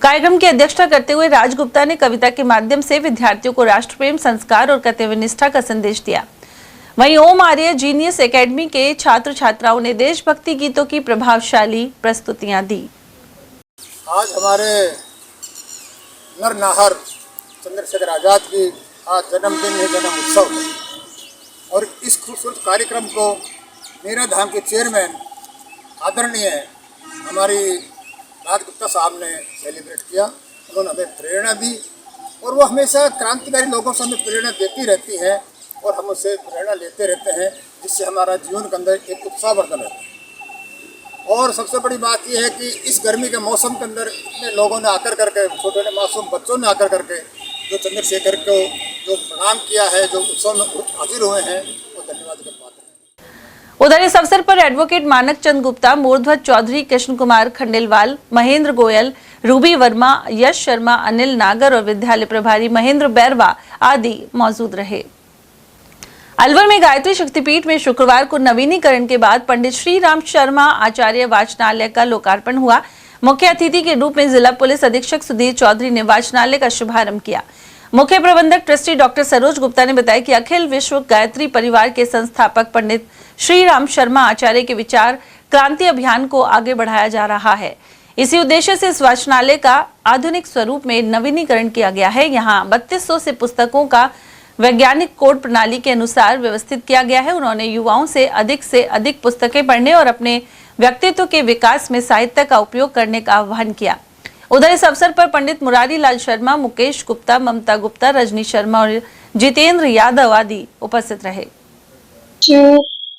कार्यक्रम की अध्यक्षता करते हुए राज गुप्ता ने कविता के माध्यम से विद्यार्थियों को राष्ट्र प्रेम, संस्कार और कर्तव्य निष्ठा का संदेश दिया। वहीं ओम आर्य जीनियस एकेडमी के छात्र छात्राओं ने देशभक्ति गीतों की प्रभावशाली प्रस्तुतियां दी। आज हमारे नरनाहर चंद्रशेखर आजाद की आज जन्मदिन है, जन्म उत्सव है, और इस खूबसूरत कार्यक्रम को मीरा धाम के चेयरमैन आदरणीय हमारी राज गुप्ता साहब ने सेलिब्रेट किया। उन्होंने हमें प्रेरणा दी और वो हमेशा क्रांतिकारी लोगों से हमें प्रेरणा देती रहती है और हम उससे प्रेरणा लेते रहते हैं, जिससे हमारा जीवन के अंदर एक उत्साहवर्धन रहता है। और सबसे बड़ी बात यह है कि इस गर्मी के मौसम के अंदर इतने लोगों ने आकर करके, छोटे मासूम बच्चों ने आकर करके जो चंद्रशेखर को जो प्रणाम किया है, जो उत्सव में हाजिर हुए हैं, वो धन्यवाद के पात्र हैं। उधर इस अवसर पर एडवोकेट मानक चंद गुप्ता, मूर्ध्वज चौधरी, कृष्ण कुमार खंडेलवाल, महेंद्र गोयल, रूबी वर्मा, यश शर्मा, अनिल नागर और विद्यालय प्रभारी महेंद्र बैरवा आदि मौजूद रहे। अलवर में गायत्री शक्तिपीठ में शुक्रवार को नवीनीकरण के बाद पंडित श्री राम शर्मा आचार्य वाचनालय का लोकार्पण हुआ। मुख्य अतिथि के रूप में जिला पुलिस अधीक्षक सुधीर चौधरी ने वाचनालय का शुभारंभ किया। मुख्य प्रबंधक ट्रस्टी डॉक्टर सरोज गुप्ता ने बताया कि अखिल विश्व गायत्री परिवार के संस्थापक पंडित श्री राम शर्मा आचार्य के विचार क्रांति अभियान को आगे बढ़ाया जा रहा है। इसी उद्देश्य से इस वाचनालय का आधुनिक स्वरूप में नवीनीकरण किया गया है। यहाँ 3200 से पुस्तकों का वैज्ञानिक कोड प्रणाली के अनुसार व्यवस्थित किया गया है। उन्होंने युवाओं से अधिक पुस्तकें पढ़ने और अपने व्यक्तित्व के विकास में साहित्य का उपयोग करने का आह्वान किया। उधर इस अवसर पर पंडित मुरारी लाल शर्मा, मुकेश गुप्ता, ममता गुप्ता, रजनी शर्मा और जितेंद्र यादव आदि उपस्थित रहे।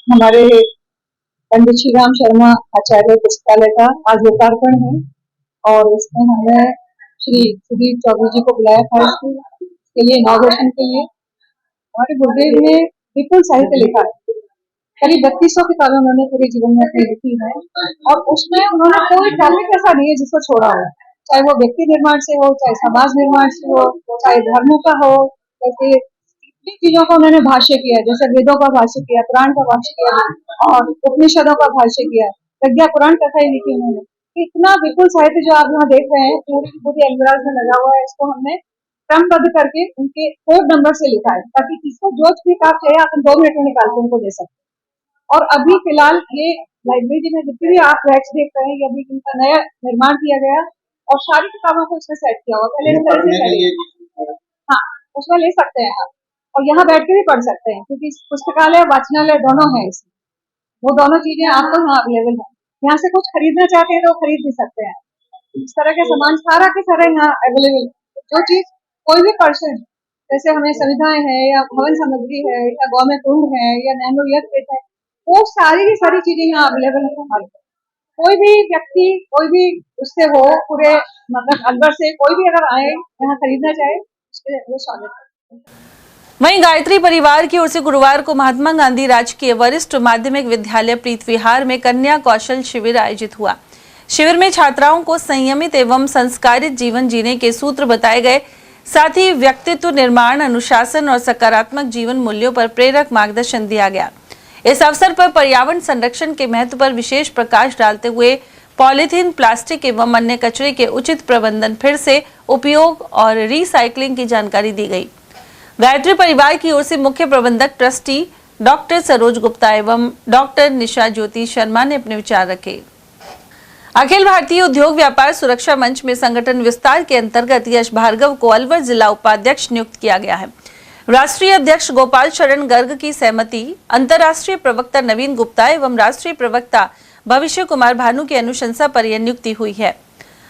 हमारे पंडित श्री राम शर्मा आचार्य पुस्तकालय का आज लोकार्पण है और इसमें हमने श्री सुधीर चौधरी जी को बुलाया था इसके लिए, इनॉग्रेशन के लिए। हमारे गुरुदेव ने विपुल साहित्य लिखा है, करीब 3200 किताबें उन्होंने पूरे जीवन में अपनी लिखी है और उसमें उन्होंने कोई टॉपिक ऐसा नहीं है जिसको छोड़ा हो, चाहे वो व्यक्ति निर्माण से हो, चाहे समाज निर्माण से हो, चाहे धर्मों का हो, जैसे इतनी चीजों का उन्होंने भाष्य किया, जैसे वेदों का भाष्य किया, पुराण का भाष्य किया और उपनिषदों का भाष्य किया, प्रज्ञा पुराण कथा ही लिखी उन्होंने। इतना विपुल साहित्य जो आप यहाँ देख रहे हैं पूरी अलवराज में लगा हुआ है, इसको हमने क्रमबद्ध करके उनके कोड नंबर से लिखा है ताकि किसको जो भी आप चाहिए आप 2 मिनट में निकाल के उनको दे सकते। और अभी फिलहाल ये लाइब्रेरी में जितने भी आप रैक्स देख रहे हैं, ये अभी इनका नया निर्माण किया गया और सारी किताबों को इसमें सेट किया हुआ। पहले हाँ उसमें ले सकते हैं आप और यहाँ बैठ के भी पढ़ सकते हैं क्योंकि पुस्तकालय वाचनालय दोनों है इसमें, वो दोनों चीजें आपको यहाँ अवेलेबल है। यहाँ से कुछ खरीदना चाहते हैं तो खरीद भी सकते हैं। इस तरह के सामान सारा के सारे यहाँ अवेलेबल, जो चीज कोई भी पर्सन, जैसे हमें सुविधाएं है या भवन सामग्री है या गौ में कुंड है या नैनो यज्ञ है, वो सारी की सारी चीजें यहाँ अवेलेबल है हमारे। कोई भी व्यक्ति, कोई भी उससे हो पूरे मतलब अलवर से कोई भी अगर आए यहाँ खरीदना चाहे उसके वो स्वागत करते हैं। वहीं गायत्री परिवार की ओर से गुरुवार को महात्मा गांधी राजकीय वरिष्ठ माध्यमिक विद्यालय प्रीत विहार में कन्या कौशल शिविर आयोजित हुआ। शिविर में छात्राओं को संयमित एवं संस्कारित जीवन जीने के सूत्र बताए गए, साथ ही व्यक्तित्व निर्माण, अनुशासन और सकारात्मक जीवन मूल्यों पर प्रेरक मार्गदर्शन दिया गया। इस अवसर पर पर्यावरण संरक्षण के महत्व पर विशेष प्रकाश डालते हुए पॉलीथीन, प्लास्टिक एवं अन्य कचरे के उचित प्रबंधन, फिर से उपयोग और रिसाइकलिंग की जानकारी दी गई। गायत्री परिवार की ओर से मुख्य प्रबंधक ट्रस्टी डॉक्टर सरोज गुप्ता एवं डॉक्टर निशा ज्योति शर्मा ने अपने विचार रखे। अखिल भारतीय उद्योग व्यापार सुरक्षा मंच में संगठन विस्तार के अंतर्गत यश भार्गव को अलवर जिला उपाध्यक्ष नियुक्त किया गया है। राष्ट्रीय अध्यक्ष गोपाल शरण गर्ग की सहमति, अंतर्राष्ट्रीय प्रवक्ता नवीन गुप्ता एवं राष्ट्रीय प्रवक्ता भविष्य कुमार भानु की अनुशंसा पर यह नियुक्ति हुई है।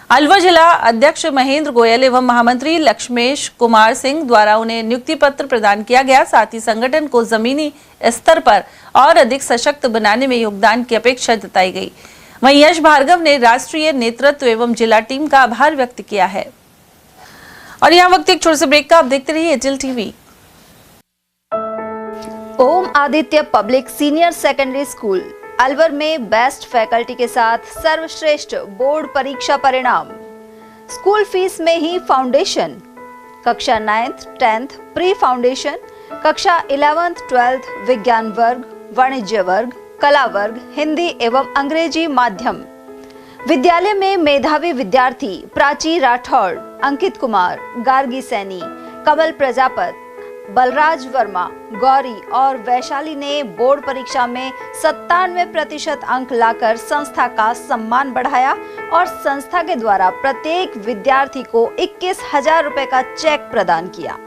अलवर जिला अध्यक्ष महेंद्र गोयल एवं महामंत्री लक्ष्मेश कुमार सिंह द्वारा उन्हें नियुक्ति पत्र प्रदान किया गया। साथ ही संगठन को जमीनी स्तर पर और अधिक सशक्त बनाने में योगदान की अपेक्षा जताई गई। वहीं यश भार्गव ने राष्ट्रीय नेतृत्व एवं जिला टीम का आभार व्यक्त किया है। और यहाँ वक्त एक छोटे से ब्रेक का, आप देखते रहिए HL TV. Om Aditya public senior secondary school Alwar में बेस्ट फैकल्टी के साथ सर्वश्रेष्ठ बोर्ड परीक्षा परिणाम। स्कूल फीस में ही फाउंडेशन, कक्षा 9th 10th प्री फाउंडेशन, कक्षा 11th 12th विज्ञान वर्ग, वाणिज्य वर्ग, कला वर्ग, हिंदी एवं अंग्रेजी माध्यम। विद्यालय में मेधावी विद्यार्थी प्राची राठौड़, अंकित कुमार, गार्गी सैनी, कमल प्रजापत, बलराज वर्मा, गौरी और वैशाली ने बोर्ड परीक्षा में 97% अंक लाकर संस्था का सम्मान बढ़ाया और संस्था के द्वारा प्रत्येक विद्यार्थी को 21,000 रुपए का चेक प्रदान किया।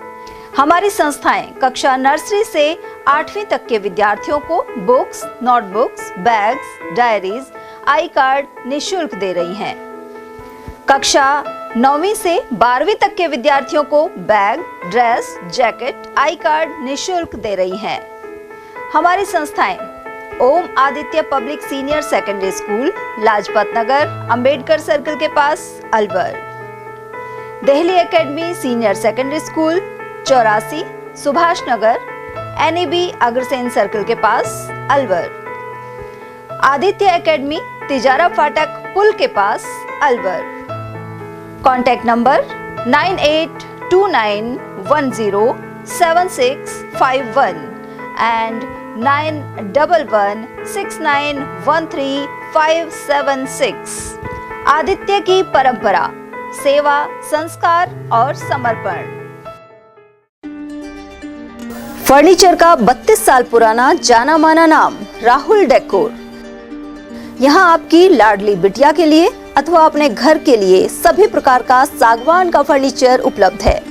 हमारी संस्थाएं कक्षा नर्सरी से 8वीं तक के विद्यार्थियों को बुक्स, नोटबुक्स, बैग्स, डायरीज, आई कार्ड निःशुल्क दे रही हैं। कक्षा 9वीं से 12वीं तक के विद्यार्थियों को bag, dress, jacket, I card निःशुल्क दे रही हैं। हमारी संस्थाएं Om Aditya public senior secondary school, Lajpat Nagar, Ambedkar circle के पास, Alwar. Delhi academy senior secondary school, 84 Subhash Nagar, NEB Agrasen circle के पास, अलवर। आदित्य एकेडमी तिजारा फाटक पुल के पास, Alwar. Contact number 9829107651 and 9116913576। Aditya की परंपरा, सेवा, संस्कार और समर्पण। फर्नीचर का 32 साल पुराना जाना माना नाम राहुल डेकोर। यहाँ आपकी लाडली बिटिया के लिए अथवा अपने घर के लिए सभी प्रकार का सागवान का फर्नीचर उपलब्ध है।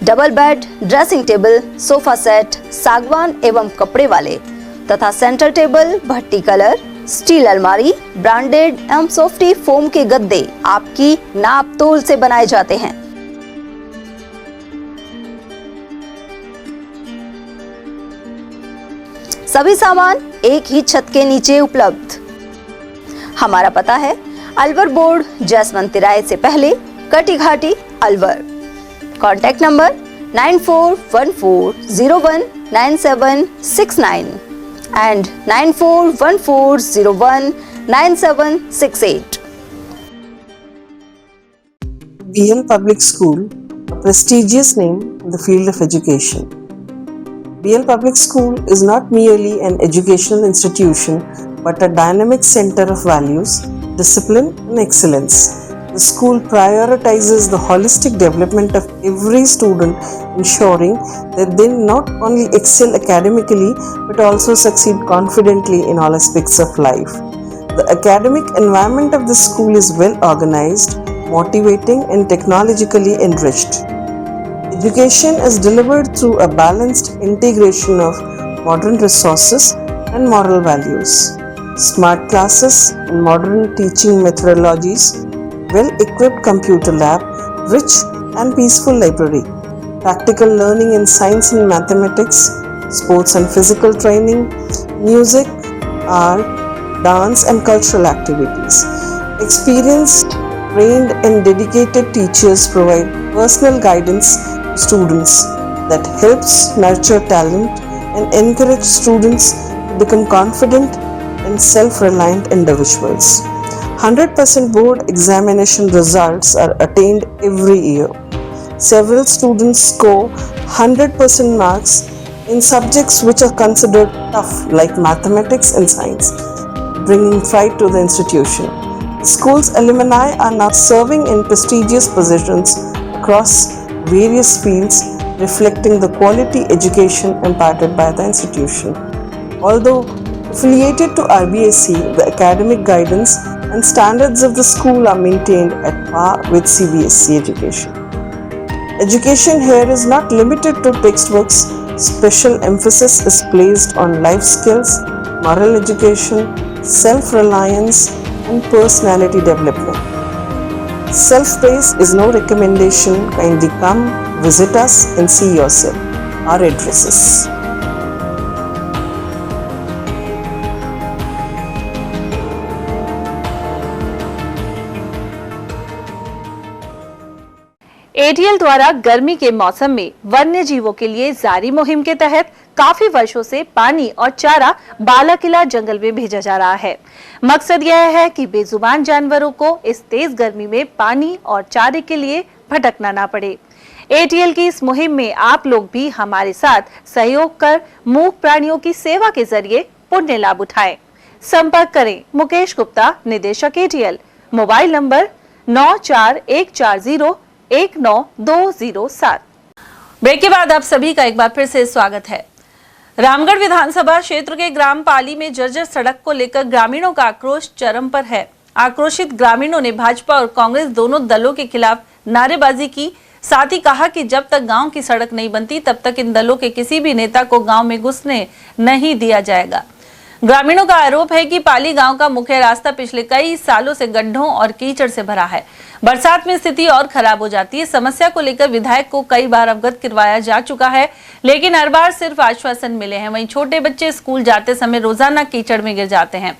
Double bed, dressing table, sofa set सागवान एवं कपड़े वाले तथा सेंटर टेबल, भट्टी कलर, स्टील अलमारी, ब्रांडेड एवं सॉफ्टी फोम के गद्दे आपकी नाप तोल से बनाए जाते हैं। सभी सामान एक ही छत के नीचे उपलब्ध। हमारा पता है अलवर बोर्ड, जसवंत तिराहे से पहले, Kati Ghati, Alwar. Contact number 9414019769 and 9414019768. BL Public School, a prestigious name in the field of education. BL Public School is not merely an educational institution but a dynamic center of values, discipline and excellence. The school prioritizes the holistic development of every student, ensuring that they not only excel academically but also succeed confidently in all aspects of life. The academic environment of the school is well organized, motivating and technologically enriched. Education is delivered through a balanced integration of modern resources and moral values. Smart classes and modern teaching methodologies, well-equipped computer lab, rich and peaceful library, practical learning in science and mathematics, sports and physical training, music, art, dance and cultural activities. Experienced, trained and dedicated teachers provide personal guidance to students that helps nurture talent and encourage students to become confident and self-reliant individuals. 100% board examination results are attained every year. Several students score 100% marks in subjects which are considered tough like mathematics and science, bringing pride to the institution. The school's alumni are now serving in prestigious positions across various fields, reflecting the quality education imparted by the institution. Although affiliated to RBSE, the academic guidance and standards of the school are maintained at par with CBSE education. Education here is not limited to textbooks. Special emphasis is placed on life skills, moral education, self-reliance, and personality development. Self-praise is no recommendation. Kindly come, visit us and see yourself. Our addresses. ATL द्वारा गर्मी के मौसम में वन्य जीवों के लिए जारी मुहिम के तहत काफी वर्षों से पानी और चारा बालाकिला जंगल में भेजा जा रहा है। मकसद यह है कि बेजुबान जानवरों को इस तेज गर्मी में पानी और चारे के लिए भटकना ना पड़े। एटीएल की इस मुहिम में आप लोग भी हमारे साथ सहयोग कर मूक प्राणियों की सेवा के जरिए पुण्य लाभ उठाएं। संपर्क करें मुकेश गुप्ता, निदेशक एटीएल, मोबाइल नंबर 9414019207। ब्रेक के बाद आप सभी का एक बार फिर से स्वागत है। रामगढ़ विधानसभा क्षेत्र के ग्राम पाली में जर्जर सड़क को लेकर ग्रामीणों का आक्रोश चरम पर है। आक्रोशित ग्रामीणों ने भाजपा और कांग्रेस दोनों दलों के खिलाफ नारेबाजी की। साथ ही कहा कि जब तक गांव की सड़क नहीं बनती तब तक इन दलों के किसी भी नेता को गांव में घुसने नहीं दिया जाएगा। ग्रामीणों का आरोप है कि पाली गांव का मुख्य रास्ता पिछले कई सालों से गड्ढों और कीचड़ से भरा है। बरसात में स्थिति और खराब हो जाती है। समस्या को लेकर विधायक को कई बार अवगत करवाया जा चुका है, लेकिन हर बार सिर्फ आश्वासन मिले हैं। वहीं छोटे बच्चे स्कूल जाते समय रोजाना कीचड़ में गिर जाते हैं।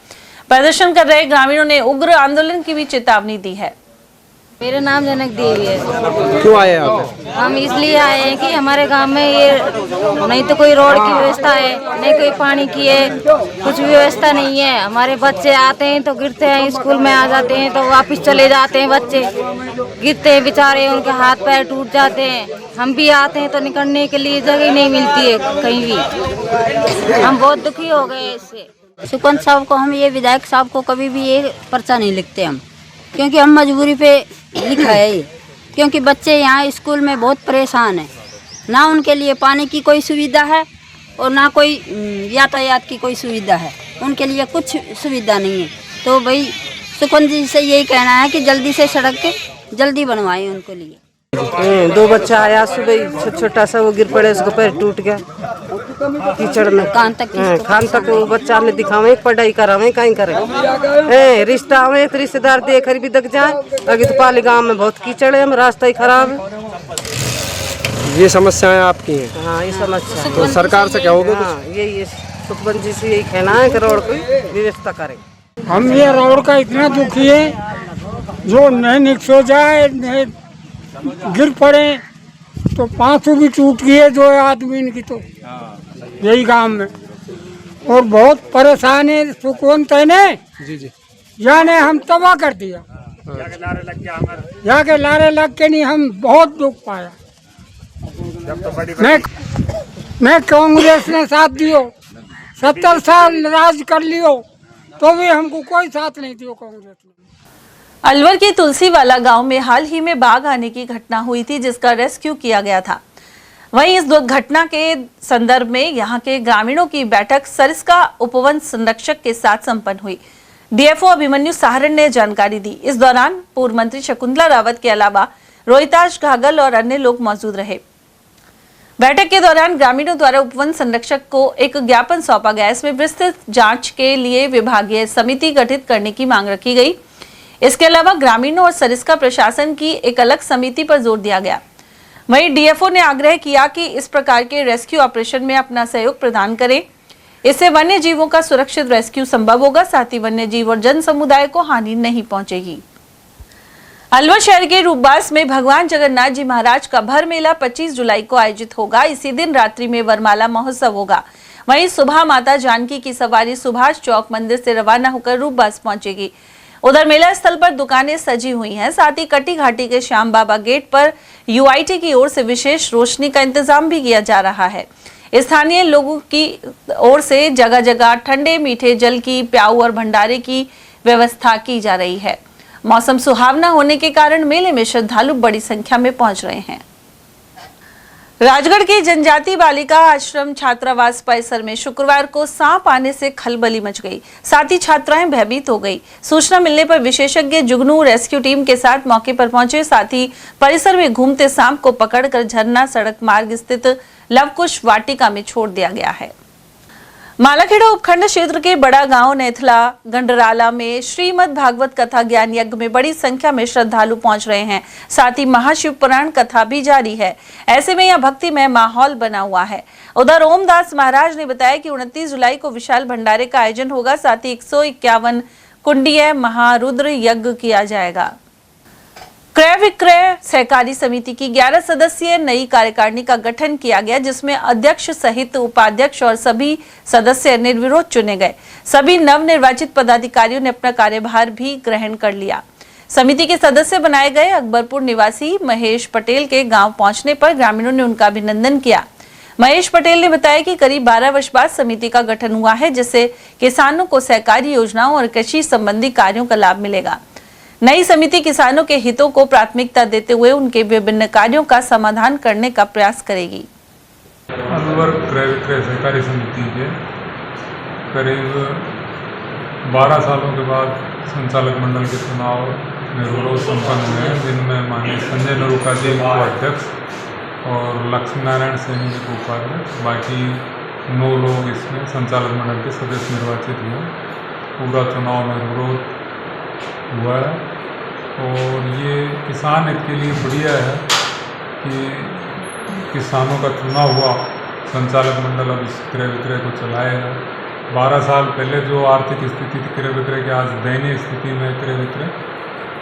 प्रदर्शन कर रहे ग्रामीणों ने उग्र आंदोलन की भी चेतावनी दी है। मेरा नाम जनक देवी है। क्यों आए आप? हम इसलिए आए हैं कि हमारे गांव में ये नहीं तो कोई रोड की व्यवस्था है, नहीं कोई पानी की है, कुछ व्यवस्था नहीं है। हमारे बच्चे आते हैं तो गिरते हैं, स्कूल में आ जाते हैं तो वापस चले जाते हैं। बच्चे गिरते हैं बेचारे, उनके हाथ पैर टूट जाते हैं। हम भी आते हैं तो निकलने के लिए जगह नहीं मिलती है कहीं भी। हम बहुत दुखी हो गए इससे। सुकंत साहब को, हम ये विधायक साहब को कभी भी ये पर्चा नहीं लिखते हम, क्योंकि हम मजबूरी पे लिखा है ये, क्योंकि बच्चे यहाँ स्कूल में बहुत परेशान हैं। ना उनके लिए पानी की कोई सुविधा है और ना कोई यातायात की कोई सुविधा है। उनके लिए कुछ सुविधा नहीं है। तो भाई सुकंत जी से यही कहना है कि जल्दी से सड़क जल्दी बनवाएं उनके लिए। दो बच्चा आया सुबह, छोटा सा वो गिर पड़े, उसका पैर टूट गया कीचड़ में। खान तक वो बच्चा ने दिखावे, पढ़ाई करावे, कहीं करे रिश्ता में एक रिश्तेदार देकर भी दक जाए। अभी तो पाली गांव में बहुत कीचड़ है, रास्ता ही खराब है। ये समस्याएं आपकी हैं? हाँ, ये समस्या तो सरकार से क्या होगा? हाँ, ये सुखबंत जी से यही कहना है कि रोड की व्यवस्था करें। हम ये रोड का इतना दुखी है, जो नहीं निकल जाए, नहीं गिर पड़े तो पांचों भी टूट गई है जो आदमी की। तो यही गांव में और बहुत परेशान है। सुकूनत है ने जी यानी हम तबाह कर दिया। यहाँ के लारे लग के नहीं, हम बहुत दुख पाया। मैं कांग्रेस ने साथ दियो, 70 साल राज कर लियो तो भी हमको कोई साथ नहीं दियो कांग्रेस ने। अलवर के तुलसीवाला गांव में हाल ही में बाघ आने की घटना हुई थी, जिसका रेस्क्यू किया गया था। वहीं इस घटना के संदर्भ में यहां के ग्रामीणों की बैठक सरिस्का उपवन संरक्षक के साथ संपन्न हुई। डीएफओ अभिमन्यु सहारण ने जानकारी दी। इस दौरान पूर्व मंत्री शकुंतला रावत के अलावा रोहिताश घागल और अन्य लोग मौजूद रहे। बैठक के दौरान ग्रामीणों द्वारा उपवन संरक्षक को एक ज्ञापन सौंपा गया। इसमें विस्तृत जांच के लिए विभागीय समिति गठित करने की मांग रखी गई। इसके अलावा ग्रामीणों और सरिस्का प्रशासन की एक अलग समिति पर जोर दिया गया। वहीं डीएफओ ने आग्रह किया कि इस प्रकार के रेस्क्यू ऑपरेशन में अपना सहयोग प्रदान करें। इससे वन्य जीवों का सुरक्षित रेस्क्यू संभव होगा, साथ ही वन्य जीव और जन समुदाय को हानि नहीं पहुंचेगी। अलवर शहर के रूपबास में भगवान जगन्नाथ जी महाराज का भर मेला 25 जुलाई को आयोजित होगा। इसी दिन रात्रि में वरमाला महोत्सव होगा। वहीं सुबह माता जानकी की सवारी सुभाष चौक मंदिर से रवाना होकर रूपबास पहुंचेगी। उधर मेला स्थल पर दुकानें सजी हुई हैं। साथ ही कटी घाटी के श्याम बाबा गेट पर यूआईटी की ओर से विशेष रोशनी का इंतजाम भी किया जा रहा है। स्थानीय लोगों की ओर से जगह जगह ठंडे मीठे जल की प्याऊ और भंडारे की व्यवस्था की जा रही है। मौसम सुहावना होने के कारण मेले में श्रद्धालु बड़ी संख्या में पहुंच रहे हैं। राजगढ़ के जनजाति बालिका आश्रम छात्रावास परिसर में शुक्रवार को सांप आने से खलबली मच गई। साथ ही छात्राएं भयभीत हो गई। सूचना मिलने पर विशेषज्ञ जुगनू रेस्क्यू टीम के साथ मौके पर पहुंचे। साथ ही परिसर में घूमते सांप को पकड़कर झरना सड़क मार्ग स्थित लवकुश वाटिका में छोड़ दिया गया है। मालाखेड़ा उपखंड क्षेत्र के बड़ा गांव नेथला गंडराला में श्रीमद् भागवत कथा ज्ञान यज्ञ में बड़ी संख्या में श्रद्धालु पहुंच रहे हैं। साथ ही महाशिव पुराण कथा भी जारी है। ऐसे में यह भक्तिमय माहौल बना हुआ है। उधर ओमदास महाराज ने बताया कि 29 जुलाई को विशाल भंडारे का आयोजन होगा। साथ ही 151 कुंडीय महारुद्र यज्ञ किया जाएगा। क्रय विक्रय सहकारी समिति की 11 सदस्यीय नई कार्यकारिणी का गठन किया गया, जिसमें अध्यक्ष सहित उपाध्यक्ष और सभी सदस्य निर्विरोध चुने गए। सभी नवनिर्वाचित पदाधिकारियों ने अपना कार्यभार भी ग्रहण कर लिया। समिति के सदस्य बनाए गए अकबरपुर निवासी महेश पटेल के गांव पहुंचने पर ग्रामीणों ने उनका अभिनंदन किया। महेश पटेल ने बताया कि करीब 12 वर्ष बाद समिति का गठन हुआ है, जिससे किसानों को सहकारी योजनाओं और कृषि संबंधी कार्यों का लाभ मिलेगा। नई समिति किसानों के हितों को प्राथमिकता देते हुए उनके विभिन्न कार्यों का समाधान करने का प्रयास करेगी। अलवर क्रय विक्रय सहकारी समिति के करीब 12 सालों के बाद संचालक मंडल के चुनाव निर्विरोध संपन्न हुए, जिनमें माननीय संजय नरूका जी को अध्यक्ष और लक्ष्मी नारायण सैनी जी को उपाध्यक्ष, बाकी 9 लोग इसमें संचालक मंडल के सदस्य निर्वाचित हुए। पूरा चुनाव निर्विरोध हुआ है और ये किसान हित के लिए बढ़िया है कि किसानों का चुना हुआ संचालक मंडल अब इस क्रय विक्रय को चलाएगा। 12 साल पहले जो आर्थिक स्थिति थी क्रय विक्रय की, आज दयनीय स्थिति में क्रय विक्रय,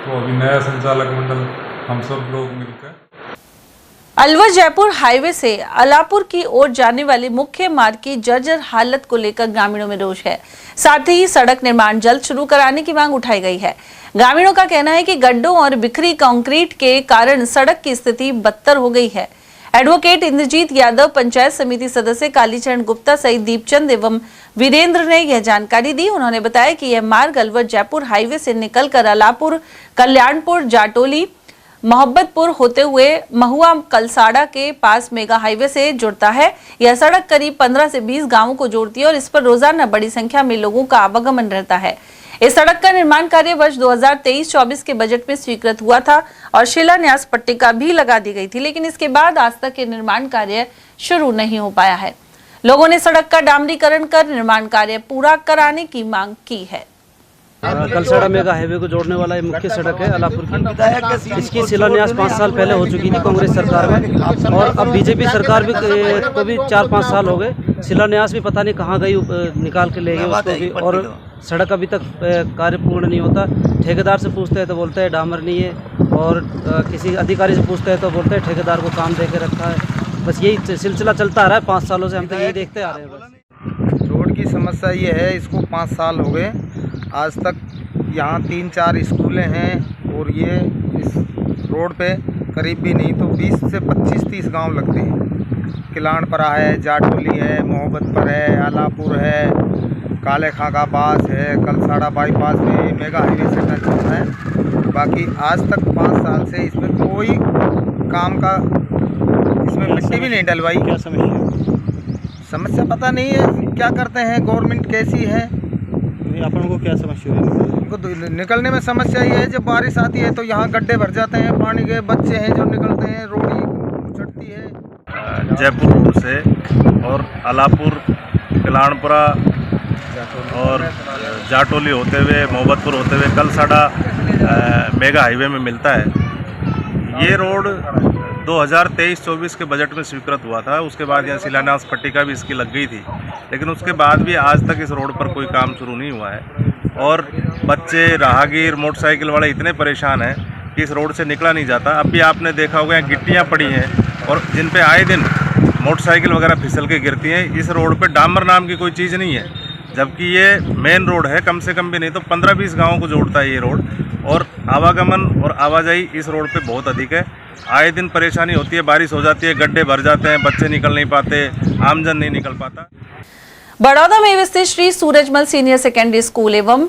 तो अभी नया संचालक मंडल हम सब लोग मिलकर। अलवर जयपुर हाईवे से अलापुर की ओर जाने वाले मुख्य मार्ग की जर्जर हालत को लेकर ग्रामीणों में रोष है। साथ ही सड़क निर्माण जल्द शुरू कराने की मांग उठाई गई है। ग्रामीणों का कहना है कि गड्ढों और बिखरी कंक्रीट के कारण सड़क की स्थिति बदतर हो गई है। एडवोकेट इंद्रजीत यादव, पंचायत समिति सदस्य कालीचरण गुप्ता सहित दीपचंद एवं वीरेंद्र ने यह जानकारी दी। उन्होंने बताया कि यह मार्ग अलवर जयपुर हाईवे से निकलकर अलापुर, कल्याणपुर, जाटोली, मोहब्बतपुर होते हुए महुआ कलसाड़ा के पास मेगा हाईवे से जुड़ता है। यह सड़क करीब 15 से 20 गांवों को जोड़ती है और इस पर रोजाना बड़ी संख्या में लोगों का आवागमन रहता है। इस सड़क का निर्माण कार्य वर्ष 2023-24 के बजट में स्वीकृत हुआ था और शिलान्यास पट्टिका भी लगा दी गई थी, लेकिन इसके बाद आज तक ये निर्माण कार्य शुरू नहीं हो पाया है। लोगों ने सड़क का डामरीकरण कर निर्माण कार्य पूरा कराने की मांग की है। कलसाड़ा मेगा हाईवे को जोड़ने वाला ये मुख्य सड़क है अलापुर की। इसकी शिलान्यास 5 साल पहले हो चुकी थी कांग्रेस सरकार में, और अब बीजेपी सरकार भी को भी 4-5 साल हो गए। शिलान्यास भी पता नहीं कहाँ गई, निकाल के ले गए उसको भी, और सड़क अभी तक कार्य पूर्ण नहीं होता। ठेकेदार से पूछते हैं तो बोलते हैं डामर नहीं है, और किसी अधिकारी से पूछते हैं तो बोलते हैं ठेकेदार को काम दे के रखा है। बस यही सिलसिला चलता आ रहा है 5 सालों से, हम तो यही देखते आ रहे हैं। बस रोड की समस्या ये है, इसको 5 साल हो गए, आज तक यहाँ 3-4 स्कूलें हैं और ये इस रोड पे करीब भी नहीं तो 20 से 25-30 गांव लगते हैं। किलानपरा है, जाटोली है, मोहब्बतपुर है, आलापुर है, काले खां पास है, कलसाड़ा बाईपास में मेगा हाईवे से टच होता है। बाकी आज तक 5 साल से इसमें कोई काम का, इसमें मिट्टी भी नहीं डलवाई। क्या समस्या पता नहीं है, क्या करते हैं, गवर्नमेंट कैसी है। अपन को क्या समस्या है? इनको निकलने में समस्या ये है, जब बारिश आती है तो यहाँ गड्ढे भर जाते हैं, पानी के बच्चे हैं जो निकलते हैं, रोड ही उचटती है। जयपुर रोड से और अलापुर, किलानपुरा और जाटोली होते हुए, मोहब्बतपुर होते हुए कलसाड़ा मेगा हाईवे में मिलता है। ये रोड 2023-24 के बजट में स्वीकृत हुआ था। उसके बाद यहाँ शिलान्यास पट्टिका भी इसकी लग गई थी, लेकिन उसके बाद भी आज तक इस रोड पर कोई काम शुरू नहीं हुआ है और बच्चे, राहगीर, मोटरसाइकिल वाले इतने परेशान हैं कि इस रोड से निकला नहीं जाता। अब भी आपने देखा होगा यहाँ गिट्टियाँ पड़ी हैं और जिन पे आए दिन मोटरसाइकिल वगैरह फिसल के गिरती हैं। इस रोड पे डामर नाम की कोई चीज़ नहीं है, जबकि ये मेन रोड है। कम से कम भी नहीं तो 15-20 गाँवों को जोड़ता है ये रोड और आवागमन और आवाजाही इस रोड पे बहुत अधिक है। आए दिन परेशानी होती है, बारिश हो जाती है, गड्ढे भर जाते हैं, बच्चे निकल नहीं पाते, आमजन नहीं निकल पाता। बड़ौदा में स्थित Shri Surajmal senior secondary school एवं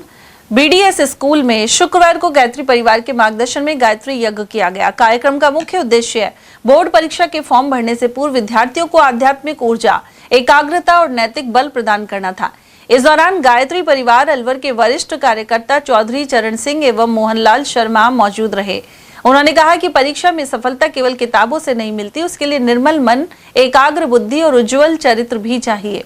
BDS स्कूल में शुक्रवार को गायत्री परिवार के मार्गदर्शन में गायत्री यज्ञ किया गया। कार्यक्रम का मुख्य उद्देश्य बोर्ड परीक्षा के फॉर्म भरने से पूर्व विद्यार्थियों को आध्यात्मिक ऊर्जा, एकाग्रता और नैतिक बल प्रदान करना था। इस दौरान गायत्री परिवार अलवर के वरिष्ठ कार्यकर्ता चौधरी चरण सिंह एवं मोहनलाल शर्मा मौजूद रहे। उन्होंने कहा कि परीक्षा में सफलता केवल किताबों से नहीं मिलती, उसके लिए निर्मल मन, एकाग्र बुद्धि और उज्जवल चरित्र भी चाहिए।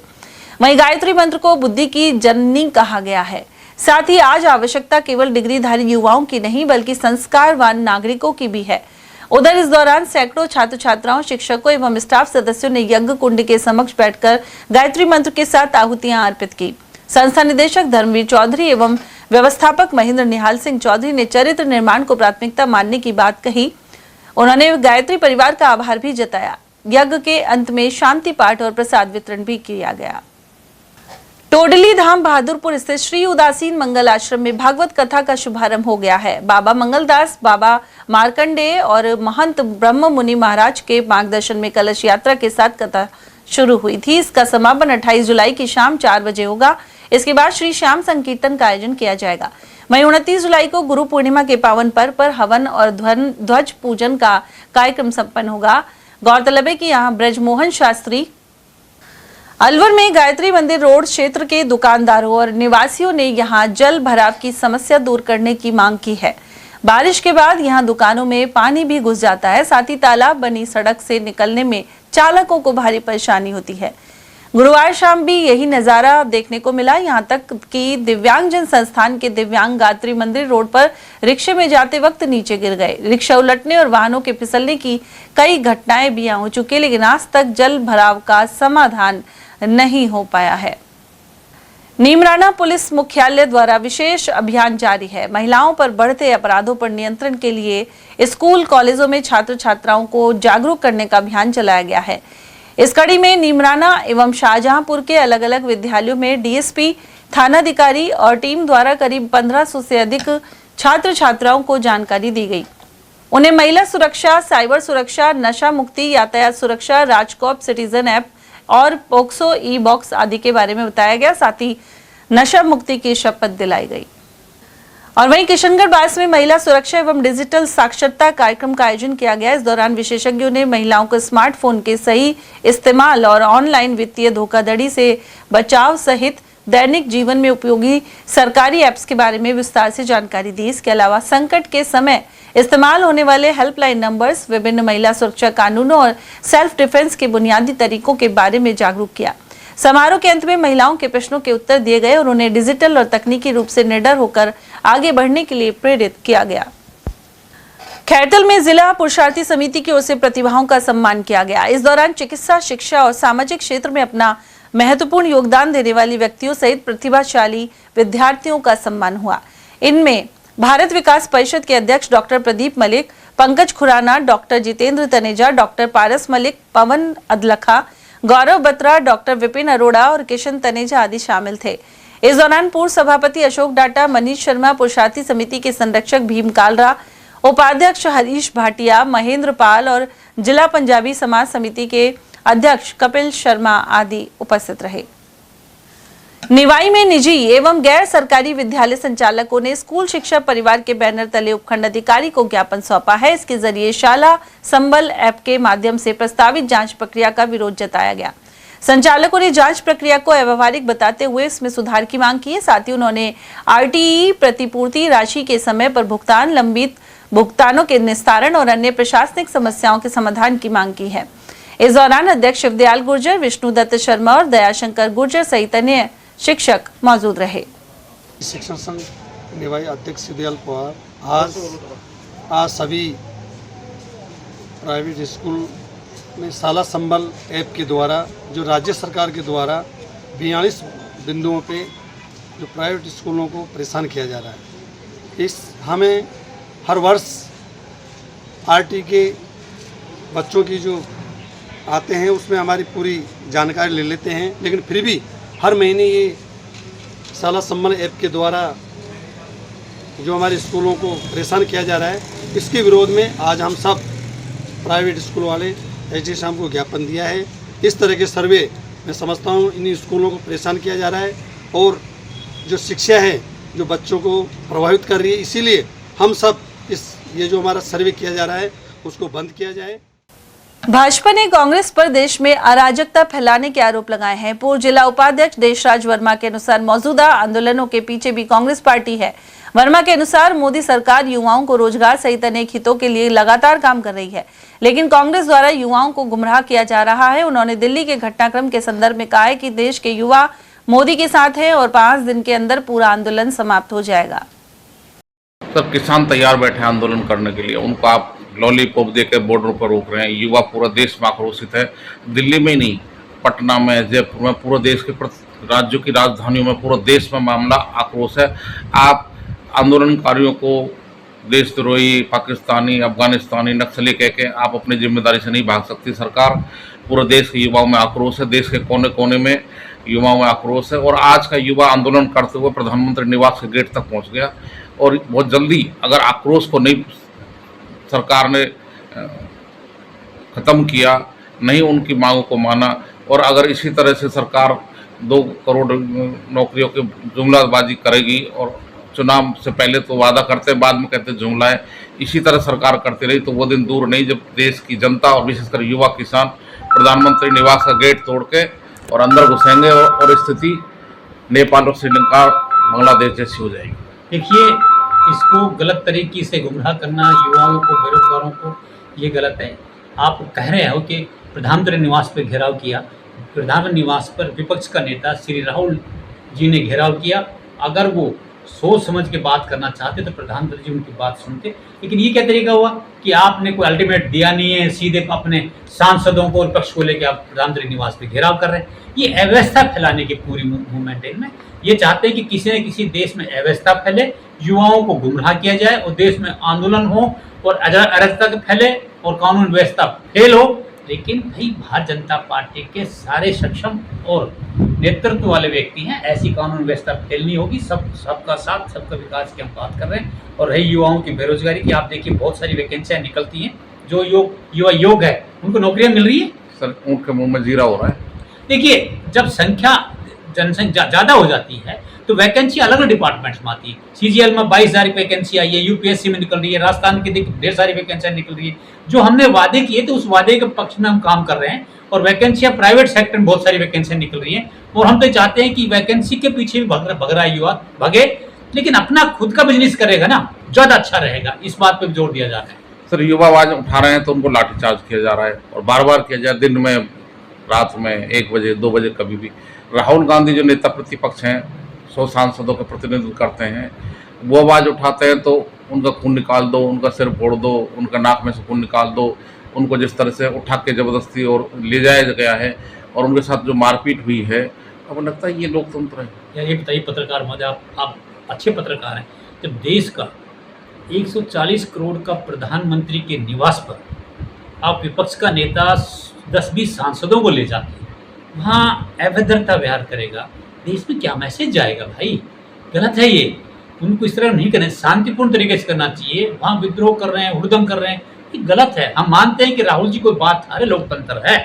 वहीं गायत्री मंत्र को बुद्धि की जननी कहा गया है। साथ ही आज आवश्यकता केवल डिग्रीधारी युवाओं की नहीं बल्कि संस्कारवान नागरिकों की भी है। उधर इस दौरान सैकड़ों छात्र छात्राओं, शिक्षकों एवं स्टाफ सदस्यों ने यज्ञ कुंड के समक्ष बैठकर गायत्री मंत्र के साथ आहुतियां अर्पित की। संस्था निदेशक धर्मवीर चौधरी एवं व्यवस्थापक महेंद्र निहाल सिंह चौधरी ने चरित्र निर्माण को प्राथमिकता मानने की बात कही। उन्होंने गायत्री परिवार का आभार भी जताया। यज्ञ के अंत में शांति पाठ और प्रसाद वितरण भी किया गया। टोडली धाम बहादुरपुर स्थित श्री उदासीन मंगल आश्रम में भागवत कथा का शुभारंभ हो गया है। बाबा मंगलदास, बाबा मार्कंडेय और महंत ब्रह्म मुनि महाराज के मार्गदर्शन में कलश यात्रा के साथ कथा शुरू हुई थी। इसका समापन 28 जुलाई की शाम 4 बजे होगा। इसके बाद श्री श्याम संकीर्तन का आयोजन किया जाएगा। वहीं 29 जुलाई को गुरु पूर्णिमा के पावन पर्व पर हवन और ध्वज पूजन का कार्यक्रम संपन्न होगा। गौरतलब है कि यहाँ ब्रजमोहन शास्त्री अलवर में गायत्री मंदिर रोड क्षेत्र के दुकानदारों और निवासियों ने यहां जल भराव की समस्या दूर करने की मांग की है। बारिश के बाद यहां दुकानों में पानी भी घुस जाता है, साथ ही तालाब बनी सड़क से निकलने में चालकों को भारी परेशानी होती है। गुरुवार शाम भी यही नजारा देखने को मिला। यहां तक कि दिव्यांगजन संस्थान के दिव्यांग गायत्री मंदिर रोड पर रिक्शे में जाते वक्त नीचे गिर गए। रिक्शा उलटने और वाहनों के फिसलने की कई घटनाएं भी हो चुकी, लेकिन आज तक जल भराव का समाधान नहीं हो पाया है। नीमराना पुलिस मुख्यालय द्वारा विशेष अभियान जारी है। महिलाओं पर बढ़ते अपराधों पर नियंत्रण के लिए स्कूल कॉलेजों में छात्र छात्राओं को जागरूक करने का अभियान चलाया गया है। इस कड़ी में नीमराना एवं शाहजहांपुर के अलग अलग विद्यालयों में डीएसपी, थानाधिकारी और टीम द्वारा करीब 1500 से अधिक छात्र छात्राओं को जानकारी दी गई। उन्हें महिला सुरक्षा, साइबर सुरक्षा, नशा मुक्ति, यातायात सुरक्षा, राजकॉप सिटीजन ऐप और पोक्सो ई बॉक्स आदि के बारे में बताया गया। साथ ही नशा मुक्ति की शपथ दिलाई गई। और वहीं किशनगढ़ बास में महिला सुरक्षा एवं डिजिटल साक्षरता कार्यक्रम का आयोजन किया गया। इस दौरान विशेषज्ञों ने महिलाओं को स्मार्टफोन के सही इस्तेमाल और ऑनलाइन वित्तीय धोखाधड़ी से बचाव सहित दैनिक जीवन में उपयोगी सरकारी ऐप्स के बारे में विस्तार से जानकारी दी। इसके अलावा संकट के समय इस्तेमाल होने वाले हेल्पलाइन नंबर्स, विभिन्न महिला सुरक्षा कानूनों और सेल्फ डिफेंस के बुनियादी तरीकों के बारे में जागरूक किया। समारोह के अंत में महिलाओं के प्रश्नों के उत्तर दिए गए और उन्हें डिजिटल और तकनीकी रूप से निडर होकर आगे बढ़ने के लिए प्रेरित किया गया। खैरतल में जिला पुरुषार्थी समिति की ओर से प्रतिभाओं का सम्मान किया गया। इस दौरान चिकित्सा, शिक्षा और सामाजिक क्षेत्र में अपना महत्वपूर्ण योगदान देने वाली व्यक्तियों सहित प्रतिभाशाली विद्यार्थियों का सम्मान हुआ। इनमें भारत विकास परिषद के अध्यक्ष doctor Pradeep Malik, Pankaj Khurana, doctor Jitendra Taneja, doctor Paras Malik, Pavan Adlakha, Gaurav Batra, doctor Vipin Arora और किशन तनेजा आदि शामिल थे। इस दौरान पूर्व सभापति अशोक डाटा, मनीष शर्मा, पुरुषार्थी समिति के संरक्षक भीम कालरा, उपाध्यक्ष हरीश भाटिया, महेंद्र पाल और जिला पंजाबी समाज समिति के अध्यक्ष कपिल शर्मा आदि उपस्थित रहे। निवाई में निजी एवं गैर सरकारी विद्यालय संचालकों ने स्कूल शिक्षा परिवार के बैनर तले उपखंड अधिकारी को ज्ञापन सौंपा है। इसके जरिए शाला संबल ऐप के माध्यम से प्रस्तावित जांच प्रक्रिया का विरोध जताया गया। संचालकों ने जांच प्रक्रिया को अव्यवहारिक बताते हुए इसमें सुधार की मांग की है। साथ ही उन्होंने आरटीई प्रतिपूर्ति राशि के समय पर भुगतान, लंबित भुगतानों के निस्तारण और अन्य प्रशासनिक समस्याओं के समाधान की मांग की है। इस दौरान अध्यक्ष शिवदयाल गुर्जर, विष्णुदत्त शर्मा और दयाशंकर गुर्जर सहित अन्य शिक्षक मौजूद रहे। शिक्षण संघ निवाई अध्यक्ष शिवदयाल पवार आज सभी प्राइवेट स्कूल में शाला संबल ऐप के द्वारा जो राज्य सरकार के द्वारा 42 बिंदुओं पे जो प्राइवेट स्कूलों को परेशान किया जा रहा है। हमें हर वर्ष आरटी के बच्चों की जो आते हैं उसमें हमारी पूरी जानकारी ले लेते हैं, लेकिन फिर भी हर महीने ये शाला संबल ऐप के द्वारा जो हमारे स्कूलों को परेशान किया जा रहा है, इसके विरोध में आज हम सब प्राइवेट स्कूल वाले एसडी साहब को ज्ञापन दिया है। इस तरह के सर्वे मैं समझता हूँ इन स्कूलों को परेशान किया जा रहा है और जो शिक्षा है जो बच्चों को प्रभावित कर रही है, इसीलिए हम सब ये जो हमारा सर्वे किया जा रहा है उसको बंद किया जाए। भाजपा ने कांग्रेस पर देश में अराजकता फैलाने के आरोप लगाए हैं। पूर्व जिला उपाध्यक्ष देशराज वर्मा के अनुसार मौजूदा आंदोलनों के पीछे भी कांग्रेस पार्टी है। वर्मा के अनुसार मोदी सरकार युवाओं को रोजगार सहित अनेक हितों के लिए लगातार काम कर रही है, लेकिन कांग्रेस द्वारा युवाओं को गुमराह किया जा रहा है। उन्होंने दिल्ली के घटनाक्रम के संदर्भ में कहा है कि देश के युवा मोदी के साथ हैं और 5 दिन के अंदर पूरा आंदोलन समाप्त हो जाएगा। सब किसान तैयार बैठे हैं आंदोलन करने के लिए, उनको आप लॉलीपॉप देकर बॉर्डर पर रोक रहे हैं। युवा पूरा देश में आक्रोशित है, दिल्ली में ही नहीं, पटना में, जयपुर में, पूरे देश के राज्यों की राजधानियों में, पूरे देश में मामला आक्रोश है। आप आंदोलनकारियों को देशद्रोही, पाकिस्तानी, अफगानिस्तानी, नक्सली कह के आप अपनी जिम्मेदारी से नहीं भाग सकती। सरकार पूरे देश के युवाओं में आक्रोश है, देश के कोने कोने में युवाओं में आक्रोश है और आज का युवा आंदोलन करते हुए प्रधानमंत्री निवास के गेट तक पहुंच गया और बहुत जल्दी अगर आक्रोश को नहीं सरकार ने ख़त्म किया, नहीं उनकी मांगों को माना और अगर इसी तरह से सरकार 2 करोड़ नौकरियों की जुमलाबाजी करेगी और चुनाव से पहले तो वादा करते हैं, बाद में कहते हैं जुमला है, इसी तरह सरकार करती रही तो वो दिन दूर नहीं जब देश की जनता और विशेषकर युवा किसान प्रधानमंत्री निवास का गेट तोड़ के और अंदर घुसेंगे और स्थिति नेपाल और श्रीलंका, बांग्लादेश जैसी हो जाएगी। देखिए, इसको गलत तरीके से गुमराह करना युवाओं को, बेरोजगारों को, ये गलत है। आप कह रहे हो कि प्रधानमंत्री निवास पर घेराव किया, प्रधानमंत्री निवास पर विपक्ष का नेता श्री राहुल जी ने घेराव किया। अगर वो सोच समझ के बात करना चाहते तो प्रधानमंत्री जी उनकी बात सुनते, लेकिन ये क्या तरीका हुआ कि आपने कोई अल्टीमेट दिया नहीं है, सीधे अपने सांसदों को और पक्ष को लेकर आप प्रधानमंत्री निवास पे घेराव कर रहे हैं। ये अव्यवस्था फैलाने की पूरी मूवमेंट है इनमें। ये चाहते हैं कि किसी न किसी देश में अव्यवस्था फैले, युवाओं को गुमराह किया जाए और देश में आंदोलन हो और अराजकता फैले और कानून व्यवस्था फेल हो। लेकिन भाई भारतीय जनता पार्टी के सारे सक्षम और नेतृत्व वाले व्यक्ति हैं, ऐसी कानून व्यवस्था फेल नहीं होगी। सबका साथ, सबका विकास की हम बात कर रहे हैं। और रही युवाओं की बेरोजगारी की, आप देखिए बहुत सारी वैकेंसियां निकलती हैं, जो युवा योग है उनको नौकरियां मिल रही है। सर उनके मुंह में जीरा हो रहा है। देखिए, जब जनसंख्या ज़्यादा हो जाती है तो वैकेंसी अलग अलग डिपार्टमेंट्स में आती है। CGL में 22,000 वैकेंसी आई है, UPSC में निकल रही है, राजस्थान की ढेर सारी वैकेंसियाँ निकल रही है। जो हमने वादे किए थे उस वादे के पक्ष में हम काम कर रहे हैं और वैकेंसियाँ प्राइवेट सेक्टर में बहुत सारी वैकेंसियाँ निकल रही हैं और हम तो चाहते हैं कि वैकेंसी के पीछे भी भग रहा है युवा भगे, लेकिन अपना खुद का बिजनेस करेगा ना, ज़्यादा अच्छा रहेगा। इस बात पर जोर दिया जा रहा है। सर युवा आवाज उठा रहे हैं तो उनको लाठीचार्ज किया जा रहा है और बार बार किया जाए, दिन में, रात में, 1 बजे 2 बजे कभी भी। राहुल गांधी जो नेता प्रतिपक्ष हैं, 100 सांसदों का प्रतिनिधित्व करते हैं, वो आवाज़ उठाते हैं तो उनका खून निकाल दो, उनका सिर फोड़ दो, उनका नाक में से खून निकाल दो। उनको जिस तरह से उठा के ज़बरदस्ती और ले जाया गया है और उनके साथ जो मारपीट हुई है, अब लगता है ये लोकतंत्र है। यार ये बताइए पत्रकार महोदय, आप अच्छे पत्रकार हैं, जब देश का 140 करोड़ का प्रधानमंत्री के निवास पर आप विपक्ष का नेता 10-20 सांसदों को ले जाते हैं, वहाँ अभद्रता व्यवहार करेगा, देश में क्या मैसेज जाएगा भाई? गलत है ये। उनको इस तरह नहीं करना, शांतिपूर्ण तरीके से करना चाहिए। वहाँ विद्रोह कर रहे हैं, हुड़दंग कर रहे हैं, ये गलत है। हम मानते हैं कि राहुल जी कोई बात, अरे लोकतंत्र है,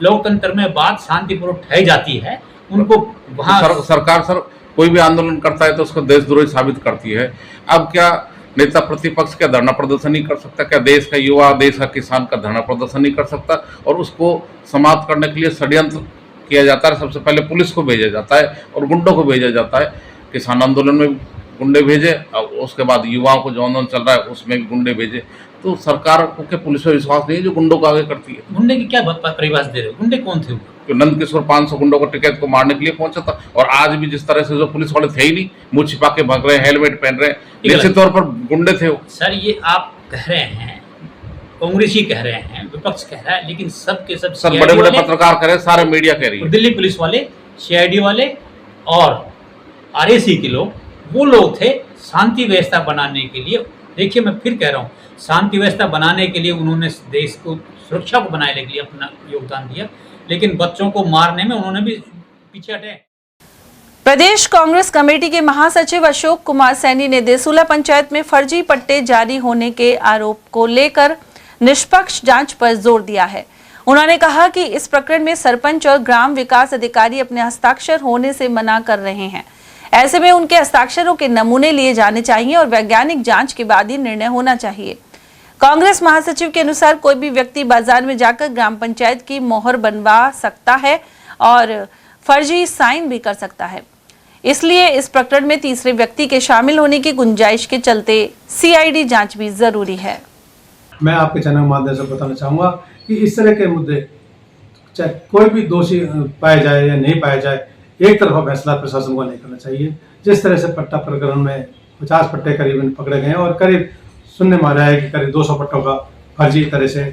लोकतंत्र में बात शांतिपूर्वक ठहर जाती है। उनको वहाँ सरकार सर कोई भी आंदोलन करता है तो उसको देशद्रोही साबित करती है। अब क्या नेता प्रतिपक्ष क्या धरना प्रदर्शन नहीं कर सकता? क्या देश का युवा, देश का किसान का धरना प्रदर्शन नहीं कर सकता? और उसको समाप्त करने के लिए षड्यंत्र किया जाता है। सबसे पहले पुलिस को भेजा जाता है और गुंडों को भेजा जाता है। किसान आंदोलन में गुंडे भेजे और उसके बाद युवाओं को जो आंदोलन चल रहा है उसमें भी गुंडे भेजे। तो सरकार को क्या पुलिस पर विश्वास नहीं है जो गुंडों को आगे करती है? गुंडे की क्या परिभाषा दे रहे हो? गुंडे कौन थे? तो नंदकिशोर 500 गुंडों को टिकट को मारने के लिए पहुंचा था और आज भी जिस तरह से जो पुलिस वाले थे ही नहीं, मुंह छिपा के भाग रहे हैं, हेलमेट पहन रहे हैं, निश्चित तौर पर गुंडे थे वो। सर ये आप कह रहे हैं कांग्रेसी कह रहे हैं, विपक्ष कह रहा है, लेकिन सब के सब सब बड़े बड़े पत्रकार कह रहे हैं, सारे मीडिया कह रही है, दिल्ली पुलिस वाले, CID वाले और RAC के लोग, वो लोग थे शांति व्यवस्था बनाने के लिए। देखिए मैं फिर कह रहा हूँ, शांति व्यवस्था बनाने के लिए उन्होंने देश को सुरक्षा को बनाने के लिए अपना योगदान दिया, लेकिन बच्चों को मारने में उन्होंने भी पीछे हटे। प्रदेश कांग्रेस कमेटी के महासचिव अशोक कुमार सैनी ने देसूला पंचायत में फर्जी पट्टे जारी होने के आरोप को लेकर निष्पक्ष जांच पर जोर दिया है। उन्होंने कहा कि इस प्रकरण में सरपंच और ग्राम विकास अधिकारी अपने हस्ताक्षर होने से मना कर रहे हैं। ऐसे में उनके हस्ताक्षरों के नमूने लिए जाने चाहिए और वैज्ञानिक जांच के बाद ही निर्णय होना चाहिए। कांग्रेस महासचिव के अनुसार कोई भी व्यक्ति बाजार में जाकर ग्राम पंचायत की मोहर बनवा सकता है और फर्जी साइन भी कर सकता है। इसलिए इस प्रकरण में तीसरे व्यक्ति के शामिल होने की गुंजाइश के चलते CID जांच भी जरूरी है। मैं आपके चैनल के माध्यम से बताना चाहूँगा कि इस तरह के मुद्दे चाहे कोई भी दोषी पाया जाए या नहीं पाया जाए, एक तरफा फैसला प्रशासन को नहीं करना चाहिए। जिस तरह से पट्टा प्रकरण में 50 पट्टे करीबन पकड़े गए और करीब सुनने में आ रहा है कि करीब 200 पट्टों का फर्जी तरह से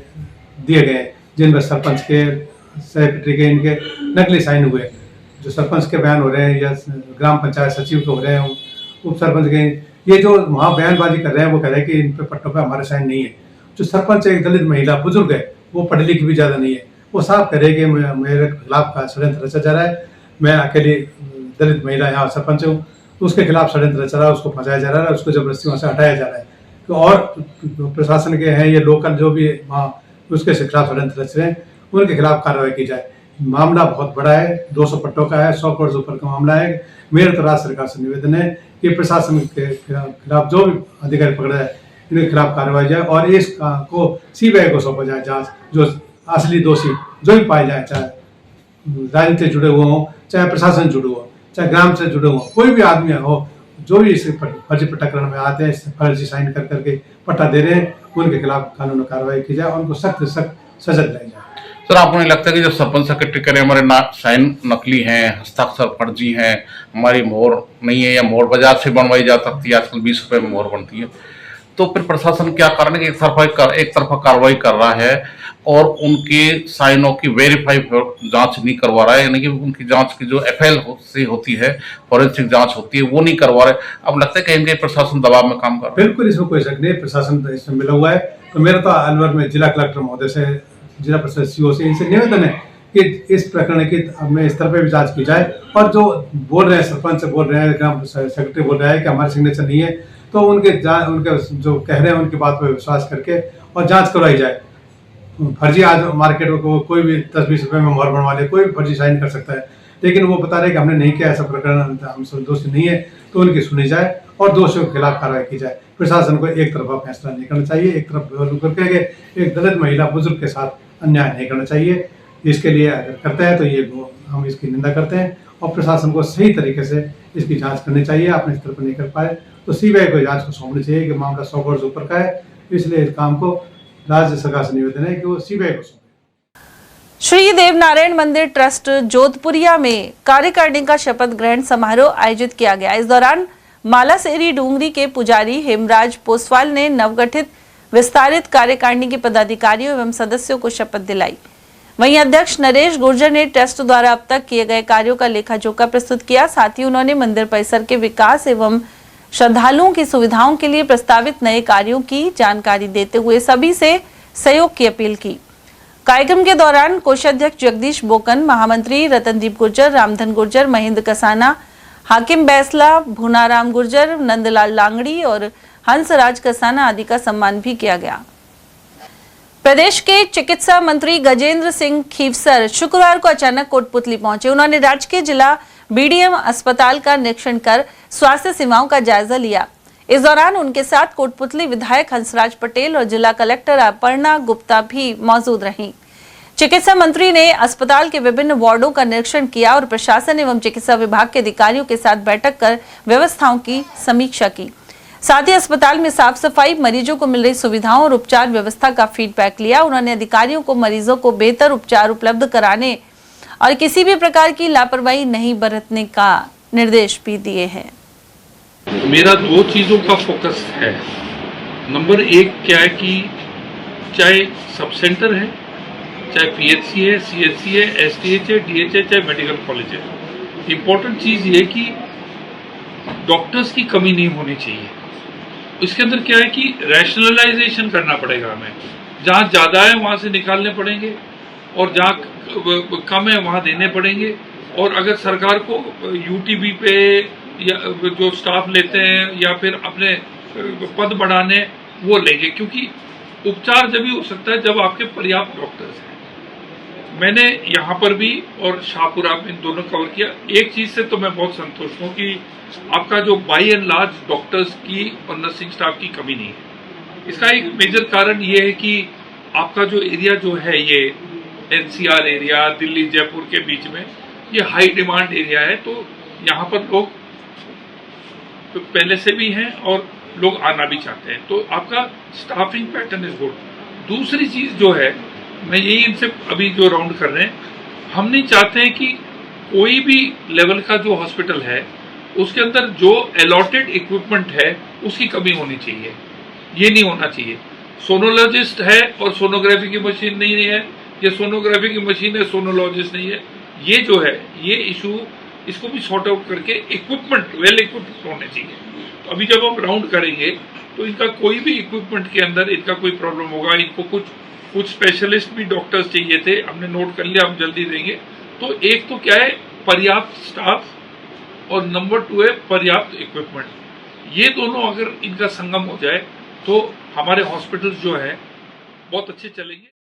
दिए गए, जिनमें सरपंच के, सेक्रेटरी के, इनके नकली साइन हुए। जो सरपंच के बयान हो रहे हैं या ग्राम पंचायत सचिव के हो रहे हैं, उप सरपंच के, ये जो वहाँ बयानबाजी कर रहे हैं वो कह रहे हैं कि इन पे पट्टों पे हमारे साइन नहीं है। जो सरपंच एक दलित महिला बुजुर्ग है, वो पढ़ी लिखी भी ज़्यादा नहीं है, वो साफ कह रहे हैं कि मेरे खिलाफ का षड्यंत्र रचा जा रहा है, मैं अकेली दलित महिला यहाँ सरपंच हूँ, उसके खिलाफ षड्यंत्र रचा रहा है, उसको फंसाया जा रहा है, उसको जबरदस्ती वहाँ से हटाया जा रहा है। तो और प्रशासन के हैं ये लोकल जो भी वहाँ उसके खिलाफ षड्यंत्र रच रहे हैं, उनके खिलाफ कार्रवाई की जाए। मामला बहुत बड़ा है, 200 पट्टों का है, 100 करोड़ से ऊपर का मामला है। मेरा तो राज्य सरकार से निवेदन है कि प्रशासन के खिलाफ जो भी अधिकारी पकड़ा है, इनके खिलाफ कार्रवाई जाए और इस को CBI को सौंपा जाए जांच। जो असली दोषी जो भी पाए जाए, चाहे राजनीति से जुड़े हुए हों, चाहे प्रशासन जुड़े हुए, चाहे ग्राम से जुड़े हुए, कोई भी आदमी हो, जो भी इस फर्जी पट्टाकरण में आते हैं, फर्जी साइन कर करके पट्टा दे रहे हैं, उनके खिलाफ कानूनी कार्रवाई की जाए, उनको सख्त से सख्त सजा दिलाई जाए। सर, आपको नहीं लगता कि जब सरपंच सेक्रेटरी करें हमारे साइन नकली हैं, हस्ताक्षर फर्जी हैं, हमारी मोहर नहीं है या मोहर बाजार से बनवाई जा सकती है, आजकल 20 रुपये में मोहर बनती है, तो फिर प्रशासन क्या करने की एक तरफा कार्रवाई कर रहा है और उनके साइनों की वेरीफाई जांच नहीं करवा रहा है, यानी कि उनकी जांच की जो FIL से होती है, फॉरेंसिक जांच होती है, वो नहीं करवा रहे। अब लगता है कहीं प्रशासन दबाव में काम कर रहा है। बिल्कुल, इसमें कोई शक नहीं, प्रशासन इसमें मिला हुआ है। तो मेरा तो अलवर में जिला कलेक्टर महोदय से, जिला परिषद CO से इनसे निवेदन है कि इस प्रकरण की हमें इस तरह पे भी जांच की जाए। और जो बोल रहे हैं, सरपंच बोल रहे हैं, ग्राम सेक्रेटरी बोल रहा है कि हमारे सिग्नेचर नहीं है, तो उनके जो कह रहे हैं उनकी बात पर विश्वास करके और जांच करवाई जाए। फर्जी आज मार्केट में कोई भी 10-20 रुपये में मोहर बनवा ले, कोई भी फर्जी साइन कर सकता है, लेकिन वो बता रहे हैं कि हमने नहीं किया, ऐसा प्रकरण हम दोषी नहीं है, तो उनकी सुनी जाए और दोषियों के खिलाफ कार्रवाई की जाए। प्रशासन को एक तरफा फैसला नहीं करना चाहिए, एक तरफ करके एक दलित महिला बुजुर्ग के साथ अन्याय नहीं करना चाहिए। इसके लिए अगर करते हैं तो ये हम इसकी निंदा करते हैं और प्रशासन को सही तरीके से इसकी जांच करनी चाहिए। अपने स्तर पर नहीं कर पाए तो CBI को जांच को सौंपनी चाहिए कि मामला 100 करोड़ से ऊपर का है, इसलिए इस काम को राज्य सरकार से निवेदन है कि वो CBI को सौंपे। श्री देवनारायण मंदिर ट्रस्ट जोधपुरिया में कार्यकारिणी का शपथ ग्रहण समारोह आयोजित किया गया। इस दौरान मालासेरी डूंगरी के पुजारी हेमराज पोसवाल ने नवगठित विस्तारित कार्यकारिणी के पदाधिकारियों एवं सदस्यों को शपथ दिलाई। वहीं अध्यक्ष नरेश गुर्जर ने ट्रस्ट द्वारा अब तक किए गए कार्यों का लेखा जोखा प्रस्तुत किया। साथ ही उन्होंने मंदिर परिसर के विकास एवं श्रद्धालुओं की सुविधाओं के लिए प्रस्तावित नए कार्यों की जानकारी देते हुए सभी से सहयोग की अपील की। कार्यक्रम के दौरान कोषाध्यक्ष जगदीश बोकन, महामंत्री रतनदीप गुर्जर, रामधन गुर्जर, महेंद्र कसाना, हाकिम बैसला, भुनाराम गुर्जर, नंदलाल लांगड़ी और हंसराज कसाना आदि का सम्मान भी किया गया। प्रदेश के चिकित्सा मंत्री गजेंद्र सिंह खीवसर शुक्रवार को अचानक कोटपुतली पहुंचे। उन्होंने राजकीय जिला BDM अस्पताल का निरीक्षण कर स्वास्थ्य सेवाओं का जायजा लिया। इस दौरान उनके साथ कोटपुतली विधायक हंसराज पटेल और जिला कलेक्टर अपर्णा गुप्ता भी मौजूद रहीं। चिकित्सा मंत्री ने अस्पताल के विभिन्न वार्डों का निरीक्षण किया और प्रशासन एवं चिकित्सा विभाग के अधिकारियों के साथ बैठक कर व्यवस्थाओं की समीक्षा की। साथ ही अस्पताल में साफ सफाई, मरीजों को मिल रही सुविधाओं और उपचार व्यवस्था का फीडबैक लिया। उन्होंने अधिकारियों को मरीजों को बेहतर उपचार उपलब्ध कराने और किसी भी प्रकार की लापरवाही नहीं बरतने का निर्देश भी दिए हैं। मेरा 2 चीज़ों का फोकस है। नंबर 1 क्या है कि चाहे सब सेंटर है, चाहे पीएचसी है, सीएचसी है, एसटीएच है, डीएच है, चाहे मेडिकल कॉलेज है। इम्पोर्टेंट चीज़ ये है कि डॉक्टर्स की कमी नहीं होनी चाहिए। इसके अंदर क्या है कि रैशनलाइजेशन करना पड़ेगा हमें, जहाँ ज़्यादा है वहाँ से निकालने पड़ेंगे और जहाँ कम है वहाँ देने पड़ेंगे। और अगर सरकार को यूटीबी पे या जो स्टाफ लेते हैं या फिर अपने पद बढ़ाने वो लेंगे, क्योंकि उपचार जब भी हो सकता है जब आपके पर्याप्त डॉक्टर्स हैं। मैंने यहाँ पर भी और शाहपुरा में दोनों कवर किया। एक चीज़ से तो मैं बहुत संतुष्ट हूँ कि आपका जो बाई एंड लार्ज डॉक्टर्स की और नर्सिंग स्टाफ की कमी नहीं है। इसका एक मेजर कारण ये है कि आपका जो एरिया जो है ये एनसीआर एरिया, दिल्ली जयपुर के बीच में ये हाई डिमांड एरिया है, तो यहाँ पर लोग तो पहले से भी हैं और लोग आना भी चाहते हैं, तो आपका स्टाफिंग पैटर्न इज गुड। दूसरी चीज़ जो है, मैं यही इनसे अभी जो राउंड कर रहे हैं, हम नहीं चाहते हैं कि कोई भी लेवल का जो हॉस्पिटल है उसके अंदर जो अलॉटेड इक्विपमेंट है उसकी कमी होनी चाहिए, ये नहीं होना चाहिए। सोनोलॉजिस्ट है और सोनोग्राफी की मशीन नहीं है, या सोनोग्राफी की मशीन है सोनोलॉजिस्ट नहीं है, ये जो है ये इशू, इसको भी सॉर्ट आउट करके इक्विपमेंट वेल इक्विप्ड होने चाहिए। तो अभी जब हम राउंड करेंगे तो इनका कोई भी इक्विपमेंट के अंदर इनका कोई प्रॉब्लम होगा, इनको कुछ स्पेशलिस्ट भी डॉक्टर्स चाहिए थे, हमने नोट कर लिया, हम जल्दी देंगे। तो एक तो क्या है पर्याप्त स्टाफ और नंबर 2 है पर्याप्त इक्विपमेंट। ये दोनों अगर इनका संगम हो जाए तो हमारे हॉस्पिटल्स जो है बहुत अच्छे चलेंगे।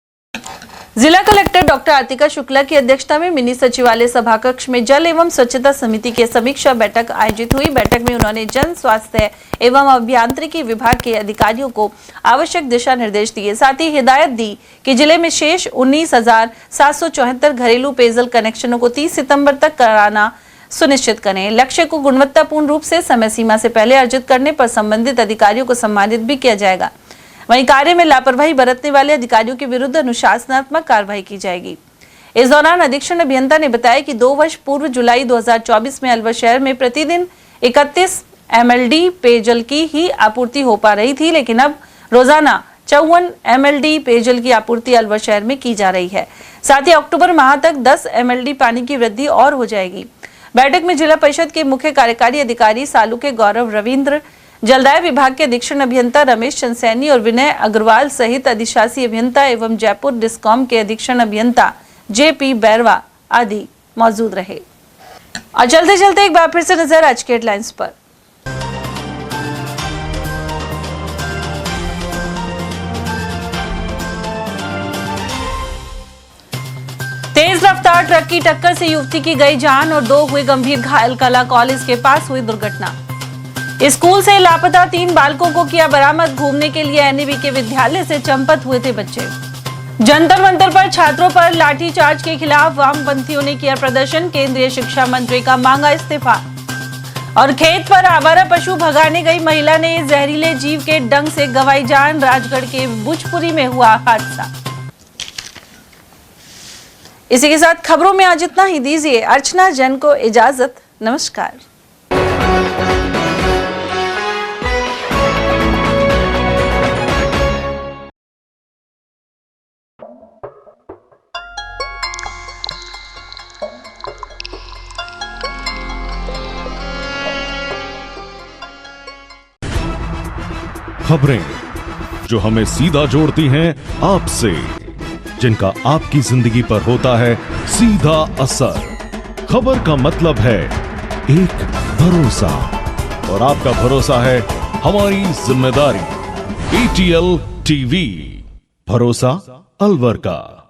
जिला कलेक्टर डॉक्टर आतिका शुक्ला की अध्यक्षता में मिनी सचिवालय सभाकक्ष में जल एवं स्वच्छता समिति की समीक्षा बैठक आयोजित हुई। बैठक में उन्होंने जन स्वास्थ्य एवं अभियांत्रिकी विभाग के अधिकारियों को आवश्यक दिशा निर्देश दिए। साथ ही हिदायत दी कि जिले में शेष 19,774 घरेलू पेयजल कनेक्शनों को 30 सितंबर तक कराना सुनिश्चित करें। लक्ष्य को गुणवत्तापूर्ण रूप से समय सीमा से पहले अर्जित करने पर संबंधित अधिकारियों को सम्मानित भी किया जाएगा। वहीं कार्य में लापरवाही बरतने वाले अधिकारियों के विरुद्ध अनुशासनात्मक कार्रवाई की जाएगी। इस दौरान अधीक्षण अभियंता ने बताया कि 2 वर्ष पूर्व जुलाई 2024 में अलवर शहर में प्रतिदिन 31 MLD पेयजल की ही आपूर्ति हो पा रही थी, लेकिन अब रोजाना 54 MLD पेयजल की आपूर्ति अलवर शहर में की जा रही है। साथ ही अक्टूबर माह तक 10 MLD पानी की वृद्धि और हो जाएगी। बैठक में जिला परिषद के मुख्य कार्यकारी अधिकारी सालू के गौरव रविंद्र, जलदाय विभाग के अधीक्षण अभियंता रमेश चंदसैनी और विनय अग्रवाल सहित अधिशासी अभियंता एवं जयपुर डिस्कॉम के अधीक्षण अभियंता JP बैरवा आदि मौजूद रहे। और चलते चलते एक बार फिर से नजर आज के हेडलाइंस पर। तेज रफ्तार ट्रक की टक्कर से युवती की गई जान और 2 हुए गंभीर घायल। कला कॉलेज के पास हुई दुर्घटना। स्कूल से लापता 3 बालकों को किया बरामद। घूमने के लिए NAV के विद्यालय से चंपत हुए थे बच्चे। जंतर मंतर पर छात्रों पर लाठीचार्ज के खिलाफ वामपंथियों ने किया प्रदर्शन। केंद्रीय शिक्षा मंत्री का मांगा इस्तीफा। और खेत पर आवारा पशु भगाने गई महिला ने जहरीले जीव के डंक से गंवाई जान। राजगढ़ के बुचपुरी में हुआ हादसा। इसी के साथ खबरों में आज इतना ही। दीजिए अर्चना जैन को इजाजत। नमस्कार। खबरें जो हमें सीधा जोड़ती हैं आपसे, जिनका आपकी जिंदगी पर होता है सीधा असर। खबर का मतलब है एक भरोसा, और आपका भरोसा है हमारी जिम्मेदारी। ATL TV, भरोसा अलवर का।